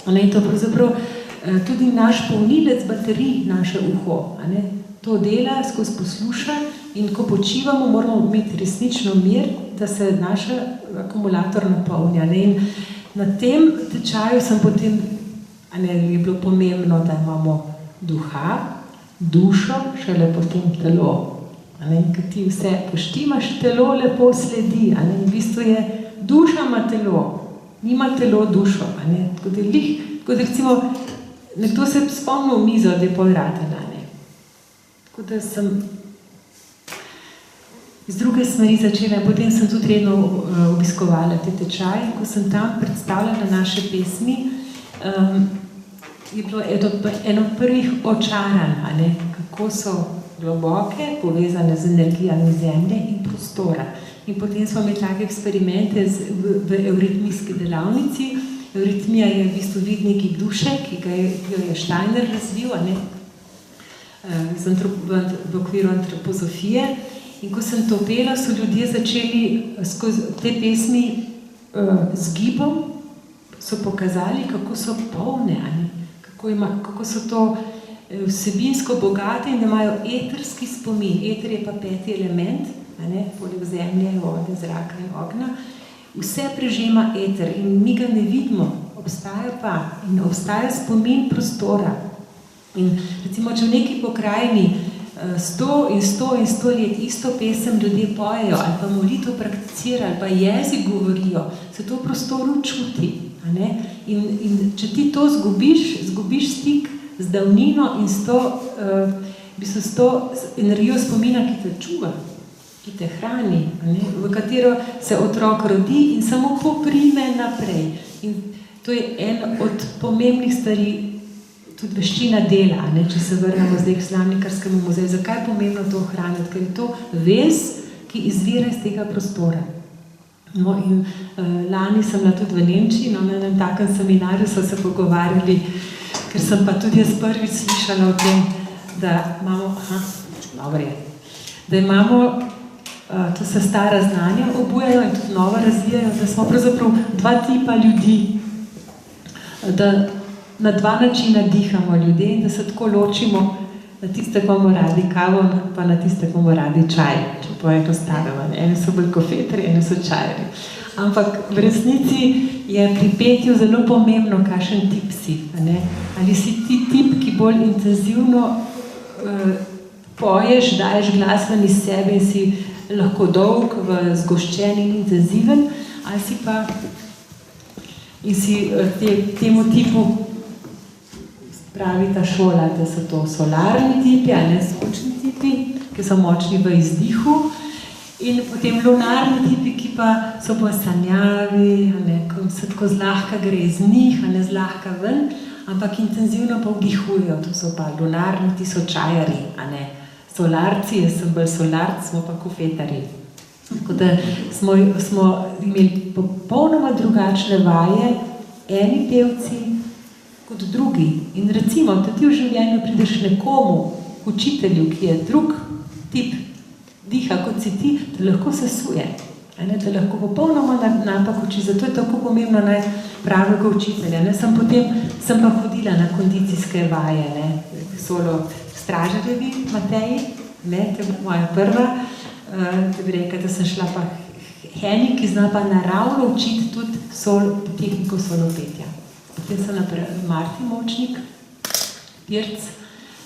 In to pravzaprav tudi naš polnilec baterij, naše uho, to dela, skozi posluša in ko počivamo, moramo imeti resnično mir, da se naš akumulator napolnja. In na tem tečaju sem potem, je bilo pomembno, da imamo duha, dušo, šele potem telo. Ker ti vse poštimaš, telo lepo sledi. V bistvu je, duša ima telo, nima telo dušo. Tako da recimo, nekdo se je spomnil mizo, da je pol ratena. Tako da sem iz druge smeri začela, potem sem tudi redno obiskovala te tečaje. Ko sem tam predstavljala naše pesmi, je bilo eno prvih očaranj, kako so globoke, povezane z energijami zemlje in prostora. In potem smo imeli take eksperimente v euritmijski delavnici. Euritmija je v bistvu vidnik duše, ki jo je Steiner razvil, v okviru antropozofije. In ko sem to pela, so ljudje začeli skozi te pesmi z gibom, so pokazali, kako so polne, kako so to vsebinsko bogate in da imajo eterski spomin. Eter je pa 5. element, poleg zemlje, vode, zraka in ognja. Vse prežema eter in mi ga ne vidimo, obstaja pa in obstaja spomin prostora. In recimo, če v neki pokrajini 100 in 100 in 100 let isto pesem ljudje pojejo ali pa molitev prakticirajo ali pa jezik govorijo, se to v prostoru čuti. In če ti to zgubiš stik z davnino in s to energijo spomina, ki te čuva, ki te hrani, v katero se otrok rodi in samo poprime naprej. In to je en od pomembnih stvari, tudi veščina dela, če se vrnemo zdaj k Slamnikarskemu muzeju. Zakaj je pomembno to ohraniti? Ker je to vez, ki izvira iz tega prostora. No, in lani sem bila tudi v Nemčiji, na enem takem seminarju so se pogovarjali, ker sem pa tudi jaz prvič slišala o tem, da imamo, to se stara znanja obujajo in tudi nova razvijajo, da smo pravzaprav dva tipa ljudi, da na dva načina dihamo ljudje in da se tako ločimo na tiste, ko bomo radi kavo, pa na tiste, ko bomo radi čaj, če poenostavimo. Eni so bolj kofetri, eni so čajri. Ampak v resnici je pri petju zelo pomembno, kakšen tip si. Ali si ti tip, ki bolj intenzivno poješ, daješ glas ven iz sebe in si lahko dolg, zgoščen in intenziven, ali si pa in si temu tipu pravi ta šola, da so to solarni tipi, sončni tipi, ki so močni v izdihu, in potem lunarni tipi, ki pa so bolj sanjavi, ko se tako zlahka gre iz njih, zlahka ven, ampak intenzivno pa vdihujejo, to so pa lunarni tisočajarji, a ne. Solarci, jaz sem bolj solarc, smo pa kofetarji. Tako da smo imeli popolnoma drugačne vaje, eni pevci kot drugi. In recimo, da ti v življenju prideš nekomu, učitelju, ki je drug tip diha kot si ti, da lahko sesuje. Da lahko popolnoma napak uči. Zato je tako pomembno pravega učitelja. Sem pa hodila na kondicijske vaje, solo Stražarjevi, Mateji, to je moja prva, da bi rekla, da sem šla pa Heni, ki zna pa naravno učiti tudi tehniko solopetja. Potem sem naprej Marti Močnik, Pirc,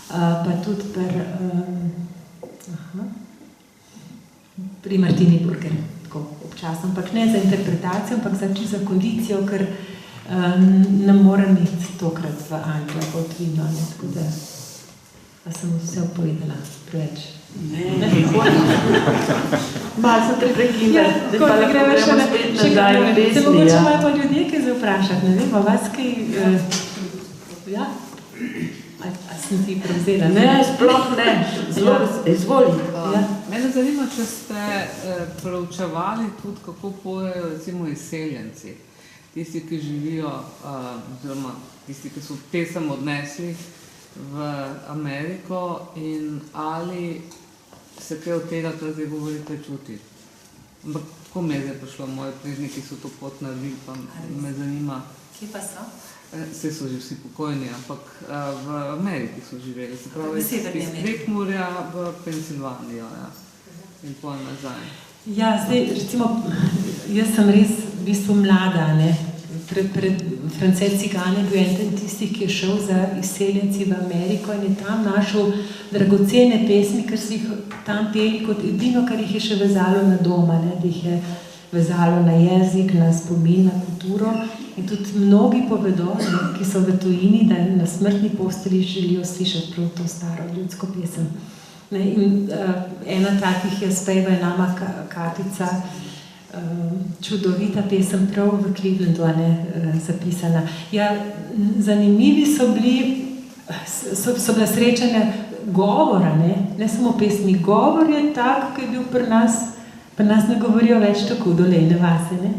pa tudi pri Martini Burger, tako občasno, ampak ne za interpretacijo, ampak za kondicijo, ker ne morem iti tokrat v Anglijo, pa odvino, tako da pa sem vse opovedala preveč. Ne. Malo sem te preklinila, da pa lahko gremo spet nazaj v pesmi. Se mogoče imajo pa ljudje, kaj se vprašati, ne vem, pa vas kaj... Ja? A sem ti prevzela? Ne, sploh ne. Izvoli. Mene zanima, če ste proučevali tudi, kako pojejo recimo izseljenci. Tisti, ki živijo, oziroma tisti, ki so pesem odnesli v Ameriko in ali se kaj od tega, kar zdaj govorite, čuti. Ampak kako me je prišlo, moji prizniki so to pot naredili, pa me zanima. Kje pa so? Vse so že vsi pokojni, ampak v Ameriki so živeli, se pravi iz Prekmurja v Pensilvanijo, in potem nazaj. Ja, zdaj, recimo, jaz sem res v bistvu mlada, ne. Pred France Cigane bil eden tistih, ki je šel za izseljenci v Ameriko in je tam našel dragocene pesmi, ker so jih tam peli kot edino, kar jih je še vezalo na doma, ne, da jih je vezalo na jezik, na spomin, na kulturo. In tudi mnogi povedo, ki so v tujini, da na smrtni posteli želijo slišati prav to staro ljudsko pesem. In ena takih je Speva je nama kartica, čudovita pesem prav v Clevelandu zapisana. Ja, zanimivi so bila srečanja govora, ne samo pesmi. Govor je tak, ki je bil pri nas ne govorijo več tako dolejne vase, ne.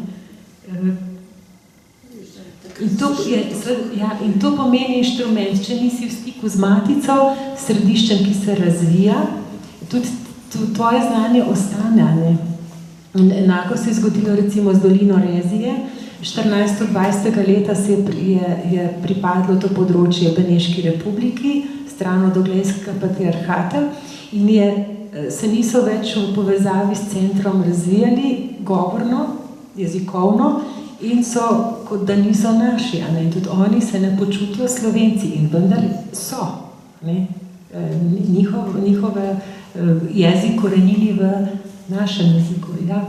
In to pomeni inštrument, če nisi v stiku z matico, središčem, ki se razvija, tudi tvoje znanje ostane, ne. In enako se je zgodilo recimo z dolino Rezije. 1420. leta je pripadlo to področje Beneški republiki, stran od Oglejskega patriarhata, in se niso več v povezavi s centrom razvijali govorno, jezikovno, in so, kot da niso naši, in tudi oni se ne počutijo Slovenci, in vendar so, ne, njihov jezik korenili v našem jeziku, ja.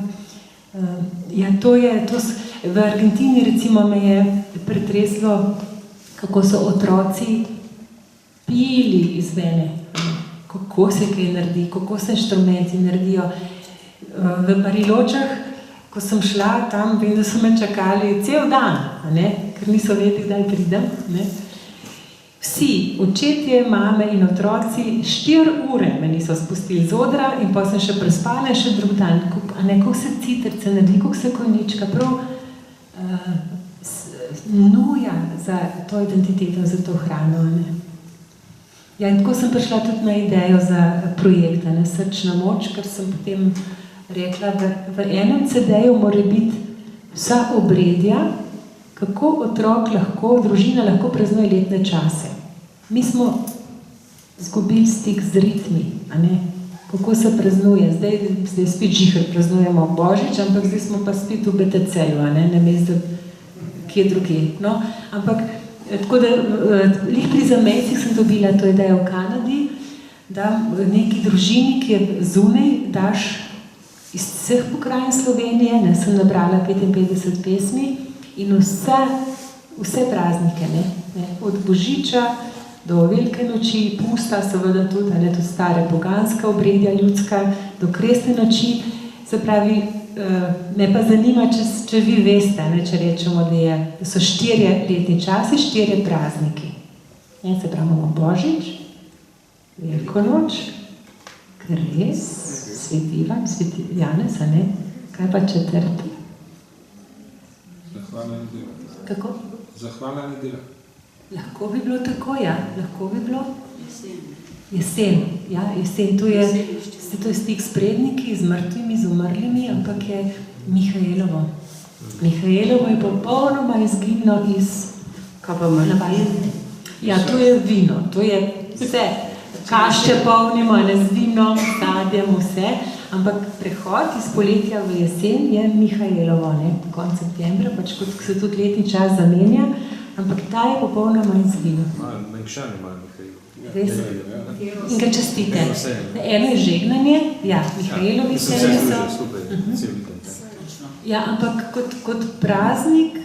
V Argentini recimo me je pretreslo, kako so otroci pili iz vene, kako se kaj naredi, kako se inštrumenti naredijo. V Bariločah, ko sem šla tam, vem, da so me čakali cel dan, ker niso vedeli, kdaj pridem. Vsi, očetje, mame in otroci, 4 ure me niso spustili z odra in pa sem še prespala še drug dan. Kako se citrce naredi, kako se konjička, prav nuja za to identiteto, za to hrano. Ja, in tako sem prišla tudi na idejo za projekta, Srčna moč, ker sem potem rekla, v enem CD-ju mora biti vsa obredja, kako otrok lahko, družina lahko praznuje letne čase. Mi smo izgubili stik z ritmi, kako se praznuje. Zdaj spet žihar praznujemo Božič, ampak zdaj smo pa spet v BTC-ju, namesto kje drugje. No, ampak, tako da, lih pri zamejcih sem dobila to idejo v Kanadi, da neki družini, ki je zunaj, daš iz vseh pokrajin Slovenije, sem nabrala 55 pesmi in vse praznike, od Božiča do Velike noči, pusta, seveda tudi stare poganska obredja ljudska, do Kresne noči, se pravi, me pa zanima, če vi veste, ne, če rečemo, da so 4 letni časi, 4 prazniki. Se pravi, imamo Božič, Veliko noč, Kres, Sveti Ivan, Sveti Janez, a ne? Kaj pa 4? Zahvalna nedelja. Kako? Zahvalna nedelja. Lahko bi bilo tako, ja. Lahko bi bilo. Jesen, ja, jesen. To je stik s predniki, z mrtvimi, z umrlimi, ampak je Mihajlovo. Mihajlovo je popolnoma izginilo iz navadne. Ja, to je vino, to je vse. Kašče polnimo, ne, z vinom, sadjem, vse, ampak prehod iz poletja v jesen je Mihajlovo, ne, konec septembra, pač kot se tudi letni čas zamenja, ampak ta je popolnoma izginil. Mekšani imajo Mihajlovo. Res? In ga častite. Eno je žegnanje, ja, Mihajlovi seje so. Ja, ampak kot praznik,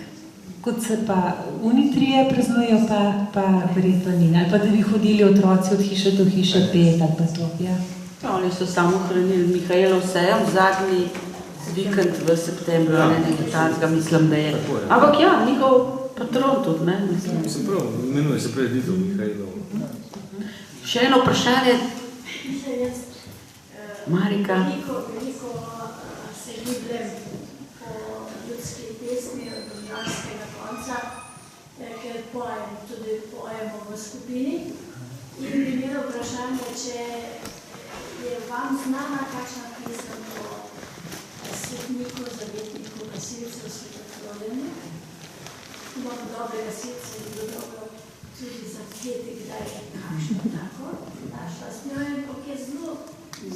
kot se pa unitrije praznujejo, pa verjetno ni. Ali pa da bi hodili otroci od hiše do hiše pet, ali pa to, ja. Oni so samo hranili Mihajlov sejem, zadnji vikend v septembru, nekaj takega, mislim, da je. Ampak ja, njihov patron tudi, ne, mislim. Se prav, imenuje se preditev Mihajlov. Še eno vprašanje. Marika. Veliko se gibljem po ljudski pesmi od ljubljanskega konca, ker tudi pojemo v skupini. In bi imela vprašanje, če je vam znana kakšna pesem o svetniku, zavetniku, gasilcev, Svetoflorjanu. Imamo dobrega gasilca in bilo dobro tudi zapeti, kdaj je kakšno tako. Našla s njo in kako je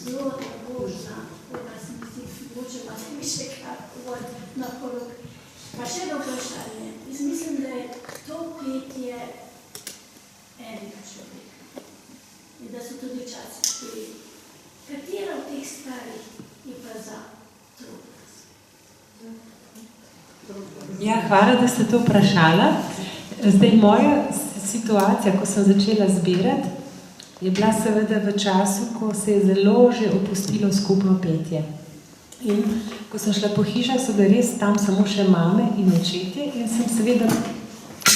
zelo božna, koga se mi zdi, moče pa se mi še kaj na porok. Pa še eno vprašanje. Jaz mislim, da je to petje enega človeka in da so tudi časi peli. Katera od teh starih je pa za trud? Ja, hvala, da ste to vprašala. Zdaj, moja situacija, ko sem začela zbirati, je bila seveda v času, ko se je zelo že opustilo skupno petje. In ko sem šla po hišah, so bile res tam samo še mame in očetje in sem seveda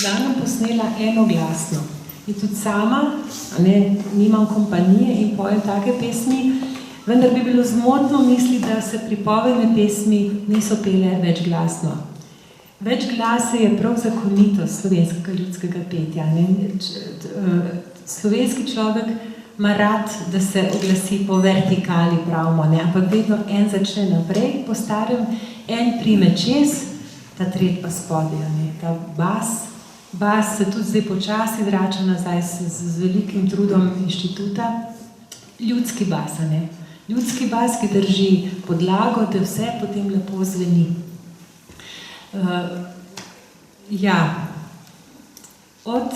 danem posnela enoglasno. In tudi sama, nimam kompanije in pojem take pesmi, vendar bi bilo zmotno misliti, da se pripovedne pesmi niso pele večglasno. Večglase je prav zakonitost slovenskega ljudskega petja. Slovenski človek ima rad, da se oglasi po vertikali, pravimo, ampak vedno en začne naprej, po starem, en prime čez, ta tret pa spodaj. Ta bas se tudi zdaj počasi vrača nazaj z velikim trudom inštituta. Ljudski bas, Ljudski bas, ki drži podlago, da vse potem lepo zveni. Od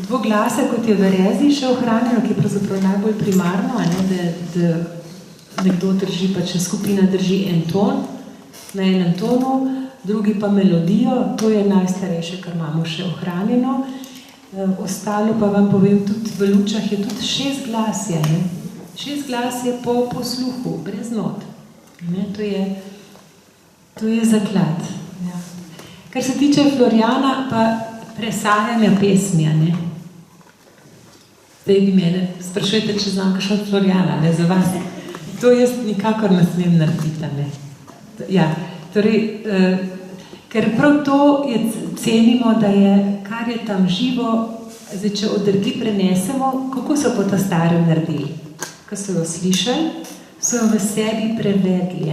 dvoglasa, kot je v rezi še ohranjeno, ki je pravzaprav najbolj primarno, da nekdo drži, pa če skupina drži en ton, na enem tonu, drugi pa melodijo, to je najstarejše, kar imamo še ohranjeno. Ostalo pa vam povem, tudi v lučah je tudi 6 glasje. 6 glasje po posluhu, brez not. To je zaklad. Ja. Kar se tiče Florjana, pa presajanja pesmi. Zdaj vi mene sprašujete, če znam kakšno Florjana, za vas. To jaz nikakor ne smem narediti. Ja, torej, ker prav to cenimo, da je, kar je tam živo, zdaj, če od drgi prenesemo, kako so po ta starem naredili. Ko so jo slišali, so jo v sebi prevedli.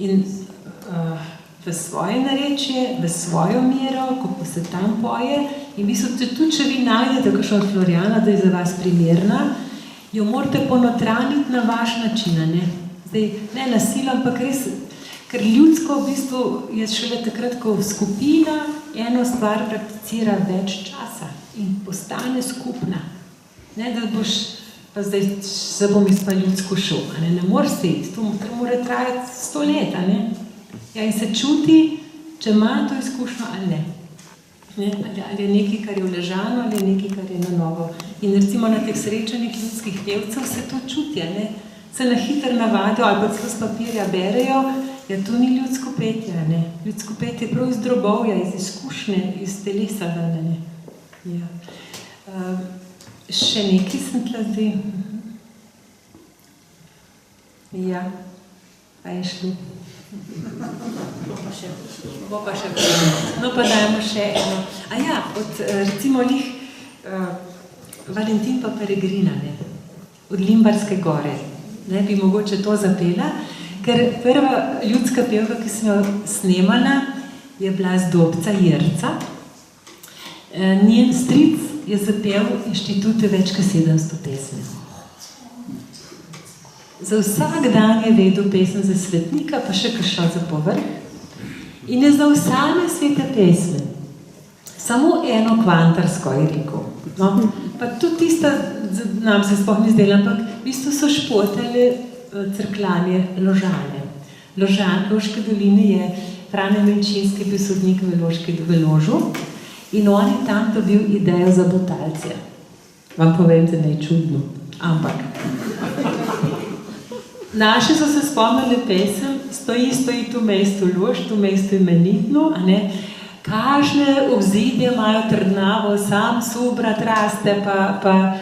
In v svoje narečje, v svojo mero, kako se tam poje, in v bistvu tudi, če vi najdete kakšno od Florjana, da je za vas primerna, jo morate ponotraniti na vaš način. Zdaj, ne na silo, ampak res, ker ljudsko v bistvu je šele takrat, ko skupina eno stvar prakticira več časa in postane skupna. Da boš, pa zdaj se bom izpa ljudsko šel, ne moreš se iti, to mora trajati 100 let, Ja, in se čuti, če ima to izkušnjo ali ne. Ali je nekaj, kar je uležano, ali je nekaj, kar je na novo. In recimo na teh srečanjih ljudskih pevcev se to čuti, se na hitro navadijo ali pa celo s papirja berejo, ja, to ni ljudsko petje, ne. Ljudsko petje je prav iz drobovja, iz izkušnje, iz telesa, ne. Ja. Še nekaj sem tla zdaj. Ja, a je šlo? Bo pa še no, pa dajmo še eno. A ja, od recimo Valentin pa Peregrina, ne, od Limbarske gore. Ne, bi mogoče to zapela, ker prva ljudska pevka, ki sem jo snemala, je bila z Dobca Jerca. Njen stric je zapel inštitute več kot 700 pesmi. Za vsak dan je vedel pesem za svetnika, pa še kakšno za povrh. In je znal same svete pesme. Samo eno kvantarsko je rekel. No, pa tudi tista, nam se sploh ni zdela, ampak v bistvu so špotale crklanje Ložane. Loške doline je Frane Menčinski bil sodnik v Ložu in on je tam dobil idejo za Butalce. Vam povem, da ne je čudno, ampak naši so se spomnili pesem Stoji tu mesto Lož, tu mesto imenitno, a ne, kažne obzidje imajo trdnavo, sam subrat raste, pa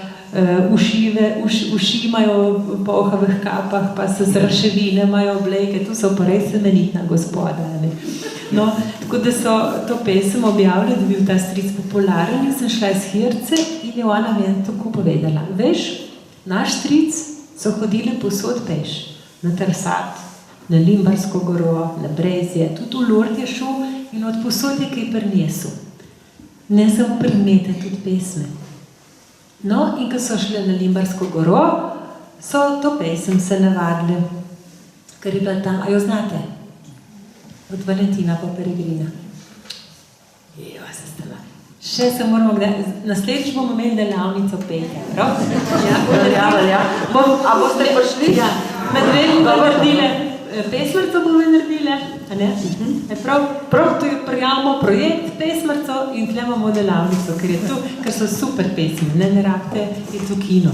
uši imajo po ohavih kapah, pa se zraševine imajo obleke, tu so pa res imenitna gospoda, ne. No, tako da so to pesem objavili, da bil ta stric popularen in sem šla iz Hirce in je ona meni tako povedala. Veš, naš stric so hodili posod peš, na Trsat, na Limbarsko goro, na Brezje, tudi v Lord je šel in od posod je kaj prinesel. Ne samo predmete, tudi pesme. No, in ko so šli na Limbarsko goro, so to pesem se navadili, ker je bila tam, a jo znate? Od Valentina pa Peregrina. Jo, se stala. Še se moramo naslednjič bomo imeli delavnico petja, prav? Ja. A boste prišli? Ja, med dvemi bomo naredile, pesmarico bomo naredile, a ne? Prav tu prijavimo projekt pesmarico in tle imamo delavnico, ker so super pesmi, ne rabite, je tu kino.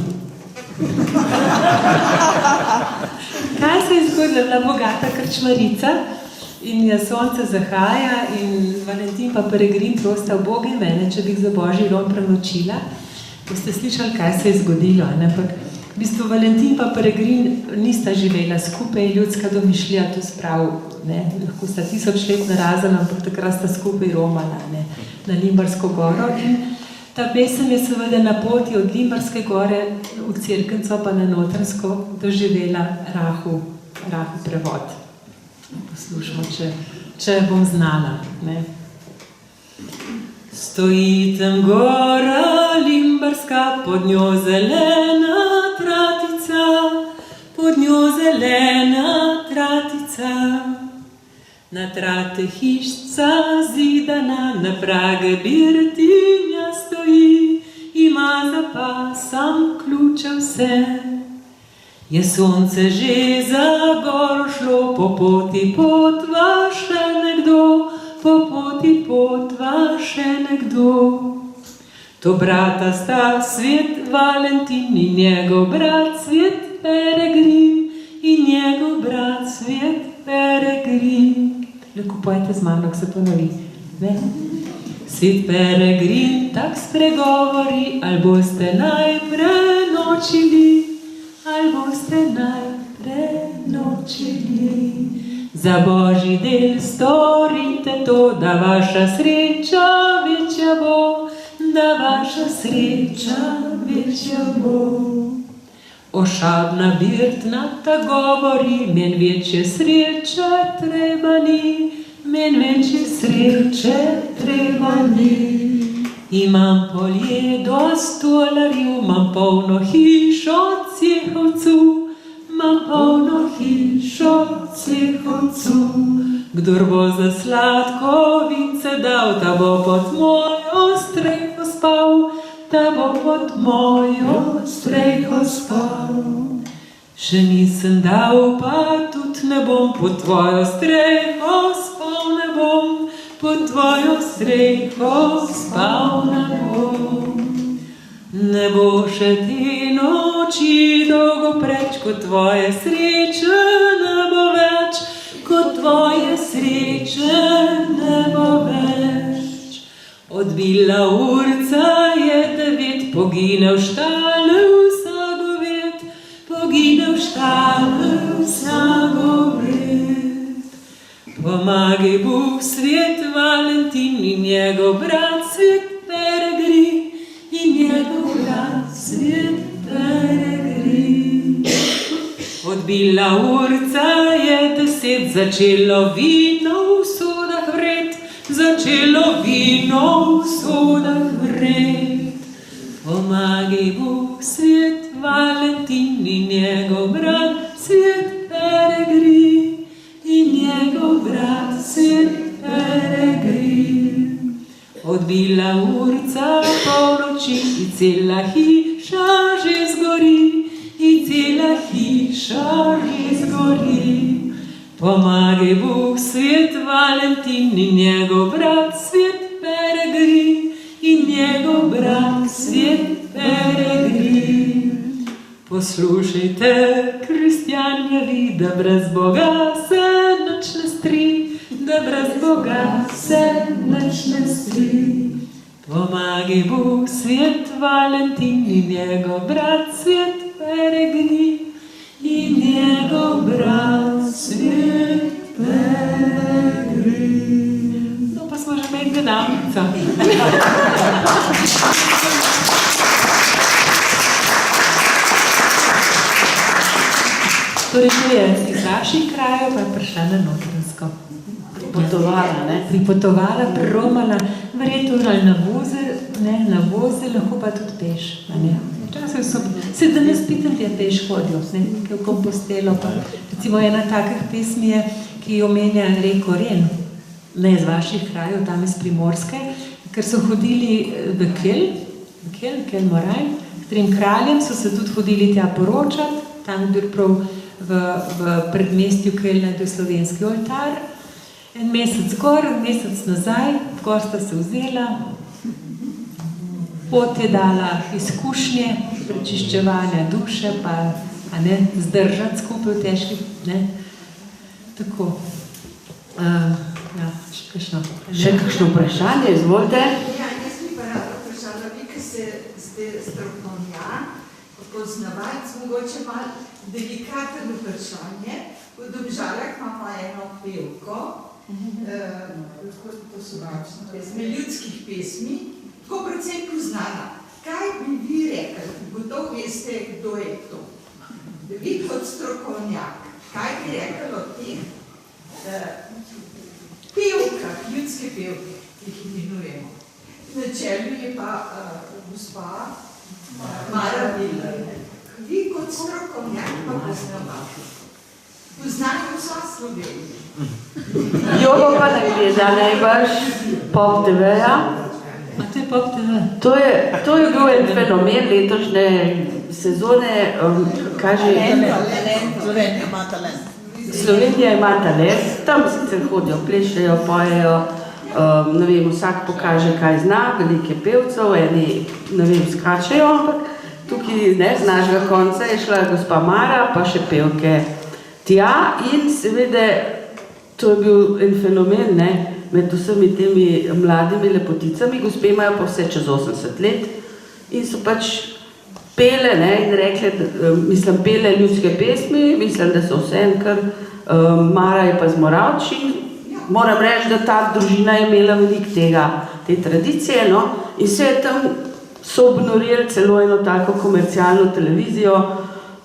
Kaj se je zgodilo? Bila bogata krčmarica in je sonce zahaja in Valentin pa Peregrin prosta Boge mene, če bi jih za Božji rom prenočila. Boste slišali, kaj se je zgodilo, ampak v bistvu Valentin pa Peregrin nista živela skupaj, ljudska domišljija to sprav, ne, lahko sta 1000 let narazen, ampak takrat sta skupaj romala, ne, na Limbarsko goro in ta pesem je seveda na poti od Limbarske gore v Cerkenco pa na Notranjsko doživela rahu prevod. Poslušamo, če bom znala, ne. Stoji tam gora Limbarska, pod njo zelena tratica, pod njo zelena tratica. Na trate hišca zidana, na prage birtinja stoji, ima za pasam ključe vse. Je sonce že za gor šlo, po poti potva še nekdo, po poti potva še nekdo. To brata sta svet Valentin in njegov brat svet Peregrin in njegov brat svet Peregrin. Lahko pojete z mano, ko se ponovi. Ne? Svet Peregrin tak spregovori, ali boste najprej nočili, ali boste najprej nočili. Za Božji del storite to, da vaša sreča večja bo, da vaša sreča večja bo. Ošabna birtna ta govori, men večje sreče treba ni, men večje sreče treba ni. Imam polje dost tolarjev, imam polno hišo cehovcu, imam polno hišo cehovcu. Kdor bo za sladko vince dal, ta bo pod mojo streho spal, ta bo pod mojo streho spal. Še nisem dal, pa tudi ne bom, pod tvojo streho spal ne bom, pod tvojo streho spal ne bom. Ne bo še te noči dolgo preč, kot tvoje sreče ne bo več, kot tvoje sreče ne bo več. Odbila urca je 9, pogine v štale vsagoved, pogine v štale vsagoved. Pomagaj Bog svet Valentin in njegov brat svet Peregrin, in njegov brat svet Peregrin. Odbila urca je 10, začelo vino v sodah vred, začelo vino v sodah vred. Pomagaj Bog svet Valentin in njegov brat svet Peregrin, in njegov brat svet Peregrin. Odbila urca polnoči in cela hiša že zgori, in cela hiša že zgori. Pomagaj Bog svet Valentin in njegov brat svet Peregrin, in njegov brat svet Peregrin. Poslušajte, kristjanjevi, da brez Boga se nič ne stri, da brez Boga se nič ne stri. Pomagaj Bog svet Valentin in njegov brat svet Peregrin, in njegov brat svet Peregrin. No, pa smo že med denavnica. Torej, to je iz vaših krajev, pa je prišla na Notranjsko. Pripotovala, ne? Pripotovala, preromala, verjetno ali na voze, lahko pa tudi peš. Včasih so, se danes pitam, da peš hodijo, v Kompostelo, pa recimo ena takih pesmi je, ki omenja reko Ren, ne iz vaših krajev, tam iz Primorske, ker so hodili v Kel Moraj, k trem kraljem so se tudi hodili tja poročati, tam bil prav v predmestju Kelna je slovenski oltar. En mesec gor, en mesec nazaj, gor sta se vzela, pot je dala izkušnje, prečiščevanja duše, pa zdržati skupaj v težkih, tako. Še kakšno vprašanje, izvolite. Ja, jaz bi pa rada vprašala, vi, ki ste strokovnjak, poznavac, mogoče malo delikaten vprašanje. V Domžalah imamo eno pevko, to so pesmi, ljudskih pesmi, tako predvsem poznana. Kaj bi vi rekli, gotovo veste, kdo je to? Vi kot strokovnjak, kaj bi rekli o teh pevkah, ljudske pevke, ki jih imenujemo? Na čelu je pa gospa Mara Viler. Vi kot strokovnjak pa poznavate. Poznajo vsa Slovenija. Jo bo pa ne gleda najbrž Pop TV-ja. A to je Pop TV? To je bil en fenomen letošnje sezone, kaže... Slovenija ima talent. Slovenija ima talent, tam sicer hodijo, plešejo, pojejo, ne vem, vsak pokaže, kaj zna, velike pevcev, eni, ne vem, skačejo, ampak tukaj, z našega konca je šla gospa Mara, pa še pevke tja in seveda to je bil en fenomen, med vsemi temi mladimi lepoticami, gospe imajo pa vse čez 80 let in so pač pele, in rekle, pele ljudske pesmi, mislim, da so vse kar, Mara je pa z Moravč in moram reči, da ta družina je imela veliko te tradicije, in se je tam so obnorili celo eno tako komercialno televizijo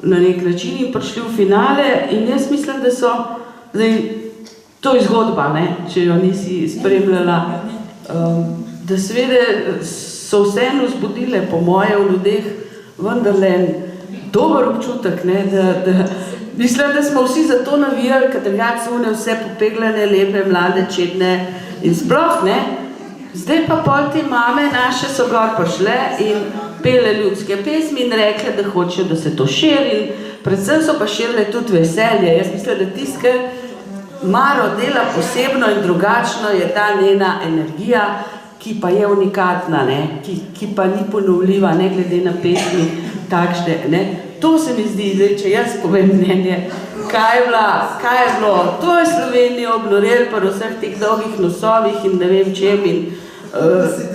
na nek način in prišli v finale in jaz mislim, da so, to je zgodba, če jo nisi spremljala, da seveda so vseeno vzbudile po moje v ljudeh vendarle dober občutek, da mislim, da smo vsi za to navijali, ker drugače so vse popeglane, lepe, mlade, čedne in sploh, Zdaj pa pol te mame naše so gor prišle in pele ljudske pesmi in rekle, da hočejo, da se to širi in predvsem so pa širile tudi veselje. Jaz mislim, da tisto, kar Maro dela posebno in drugačno, je ta njena energija ki pa je unikatna, ne? Ki pa ni ponovljiva, ne glede na pesmi takšne. Ne? To se mi zdi, zdaj, če jaz povem mnenje, kaj je bilo, to je Slovenijo obnorel pa vseh teh dolgih nosovih in ne vem čem in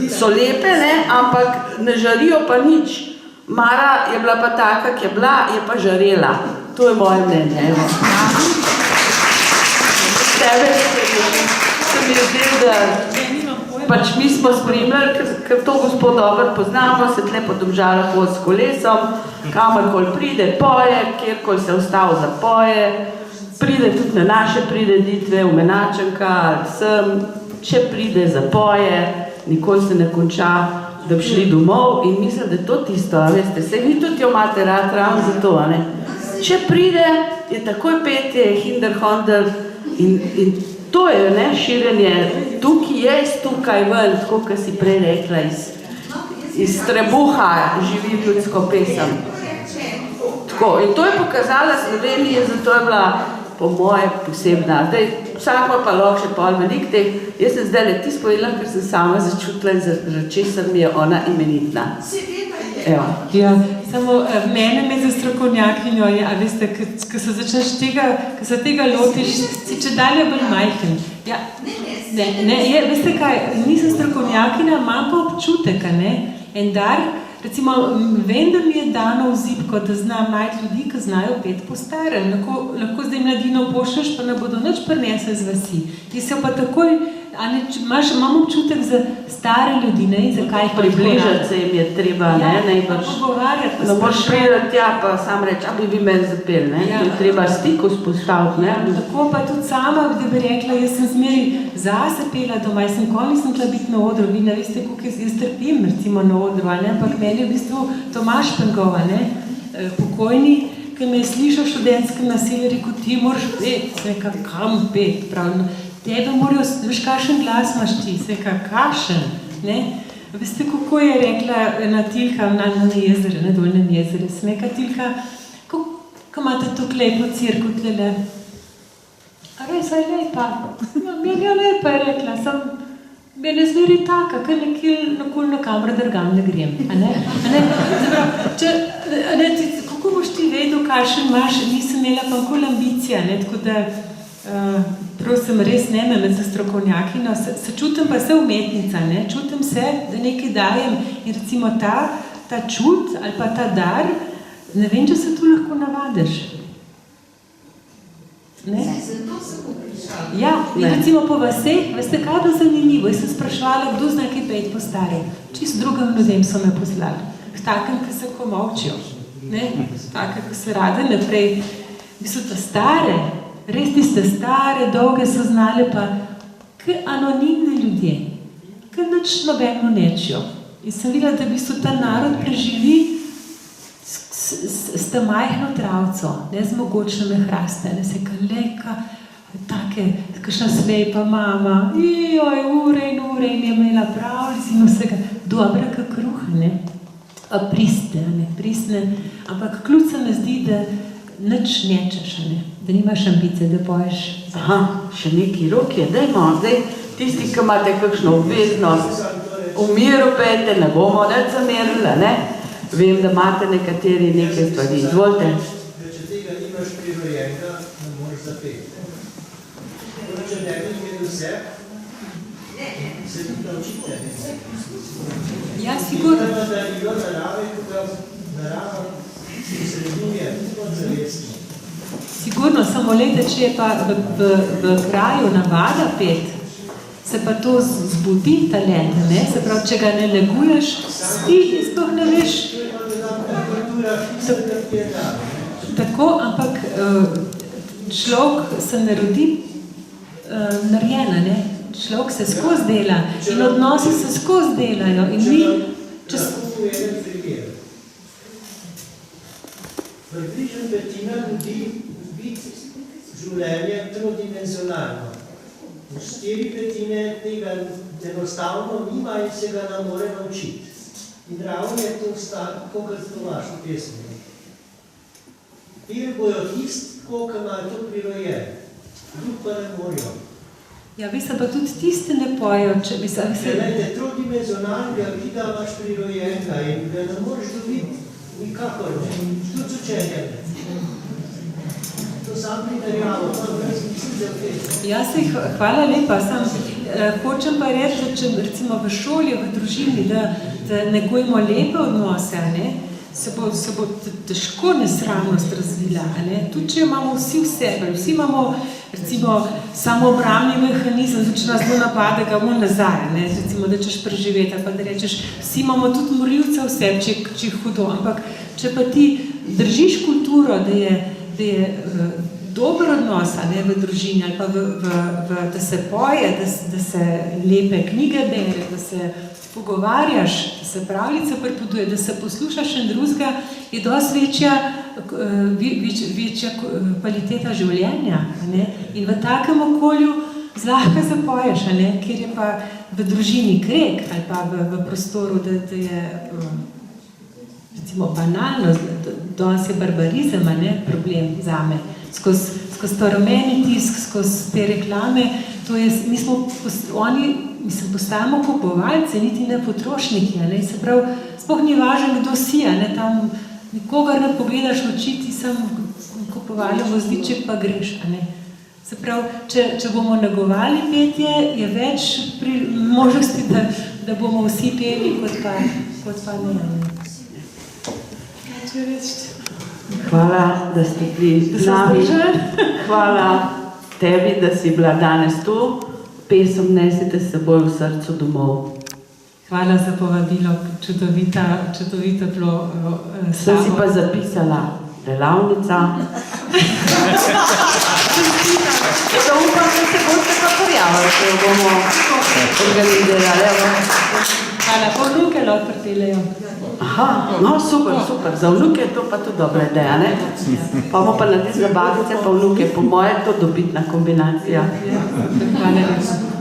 so lepe, ne? Ampak ne žarijo pa nič. Mara je bila pa taka, ki je bila, je pa žarela. To je moje mnenje. Tebe se mi je zdel, da pač mi smo spremljali, ker to gospod dobro poznamo, se tle po Domžalah hodi s kolesom, kamorkoli pride, poje, kjerkoli se ustavi za poje, pride tudi na naše prireditve, v Menačanka ali sem, če pride za poje, nikoli se ne konča, da bi šli domov in mislim, da je to tisto, veste, se vi tudi jo imate rad ravno za to, ne? Če pride, je takoj petje, hinder, honder in to je, ne, širjenje, tukaj je iz tukaj ven, tako, kot si prej rekla, iz trebuha živi ljudsko pesem. Tako, in to je pokazala Slovenija, zato je bila po moje posebna. Zdaj, vsako pa lahko še pol velik teh. Jaz sem zdaj leti spovedala, ker sem sama začutila in zaradi česar mi je ona imenitna. Evo. Ja, samo mene me za strokovnjakinjo je, a veste, ko se začneš tega, ko se tega lotiš, si če dalje bolj majhen. Ja, ne, veste kaj, nisem strokovnjakinja, imam pa občutek, ne, en dar, recimo, vem, da mi je dano v zibko, da znam najti ljudi, ki znajo pet po starem. Lahko zdaj mladino pošleš, pa ne bodo nič prinesli z vasi. Ti se pa takoj, imam občutek za stare ljudi, ne, zakaj jih približati se jim je treba, ne, najbrž. Pogovarjati, pa no, moraš priti tja, pa sam reči, a bi meni zapel, ne, ja. Je treba stik vzpostaviti, ne. Tako pa tudi sama, da bi rekla, jaz sem zmeri zase pela doma, jaz sem nikoli nisem tla biti na odru, vi ne veste, koliko jaz trpim, recimo na odru, ne, ampak meni je v bistvu Tomaž Pengova, ne, pokojni, ki me je slišal v študentskem naselju, rekel, ti moraš pet, sveka, kam pet, pravno, tebe morajo, veš, kakšen glas imaš ti, sveka, kakšen, ne, veste, kako je rekla ena Tilka na jezere, na Dolnem jezere, smeka Tilka, ko imate tukaj lepo cirko tlele, a res, a je lepa, ja, meni je lepa, je rekla, meni je zveri taka, ker nekoli na kamera drgam ne grem, a ne? Kako boš ti vedel, kakšen imaš, nisem imela pa nikoli ambicija, ne, tako da, prosim, res ne me za strokovnjakino, se čutim pa se umetnica, ne, čutim se, da nekaj dajem in recimo ta čut ali pa ta dar, ne vem, če se tu lahko navadiš. Ne? Zato sem vprašala. Ja, in recimo po vaseh, veste, kaj je zanimivo, jaz sem sprašvala, kdo zna kaj peti po starem. Čisto drugim ljudem so me poslali. K takem, ki se komovčijo. Ne? Take, ki se rade naprej. So to stare, res tiste stare, dolge so znale pa k anonimni ljudje, k nič nobeno nečijo. In sem videla, da bi so ta narod preživi s ta majhno travco, ne z mogočnimi hraste, ne se kaleka, take, kakšna slepa mama, joj, ure in je imela pravljic in vsega, dobra kak kruha, ne, a pristne, ampak ključ se me zdi, da nič nečeš, ne, da nimaš ambicije, da poješ. Aha, še neki rok je, dajmo, zdaj tisti, ki imate kakšno obveznost, v miru pejte, ne bomo nič zamerili, ne? Vem, da imate nekateri nekaj stvari. Izvolite. Če tega nimaš prirojenega, ne moreš zapeti. Če ne bi imeli vse, se ti naučite. Ja, sigurno. Da je bilo narava srednuje, kot zavestno. Sigurno, samo lejte, če je pa v kraju navada pet, se pa to zbudi talent, ne? Se pravi, če ga ne neguješ, ti sploh ne veš. Tako, ampak človek se ne rodi narejena, ne? Človek se skozi dela in odnosi se skozi delajo in mi... Približno petina ljudi biti življenje trodimenzionalno. 4/5 tega enostavno nima in se ga ne more naučiti. In ravno je to tako, kot Tomaž v pesmi. Pili bojo tisti, koliko imajo to prirojeno. Drug pa ne morajo. Ja, mislim, pa tudi tiste ne pojejo, če mislim... Glejte, trodimenzionalnega vida imaš prirojenega in ga ne moreš dobiti nikakor, tudi učenje. To sam primerjavo, mislim, da je. Ja, hvala lepa, hočem pa reči, da če recimo v šoli, v družini, da negujemo lepe odnose, ne, se bo težko nesramnost razvila, ne? Tudi če imamo vsi v sebi, vsi imamo recimo samoobrambni mehanizem, če nas bo napade, ga bomo nazaj, ne? Recimo, da češ preživeti, pa da rečeš, vsi imamo tudi morilce v sebi, če je hudo, ampak če pa ti držiš kulturo, da je dober odnos, ne, v družini, ali pa da se poje, da se lepe knjige bere, da se pogovarjaš, da se pravljica pripoveduje, da se poslušaš en drugega, je dosti večja kvaliteta življenja. Ne? In v takem okolju zlahka zapoješ, ne? Kjer je pa v družini kreg ali pa v prostoru, da je recimo banalno, danes je barbarizem, ne? Problem zame. Skozi to rumeni tisk, skozi te reklame, to je, postajamo kupovalci, niti ne potrošniki, ne? Se pravi, sploh ni važno, kdo si, ne? Tam nikogar ne pogledaš v oči, ti sem kupovali vozdiček, pa greš, ne? Se pravi, če bomo negovali petje, je več možnosti, da bomo vsi peli, kot pa ne. Hvala, da ste bili z nami. Hvala tebi, da si bila danes tu. Pesem nesite s seboj v srcu domov. Hvala za povabilo, čudovito bilo Sem si pa zapisala delavnica. Da upam, da se boste pa prijavili, če jo bomo organizirali. Hvala, pa vnuke lahko pripeljejo. Aha, no super, za vnuke je to pa tudi dobra ideja, ne? Pa bomo pa naredili za babice pa vnuke, po moje je to dobitna kombinacija. Hvala lepa.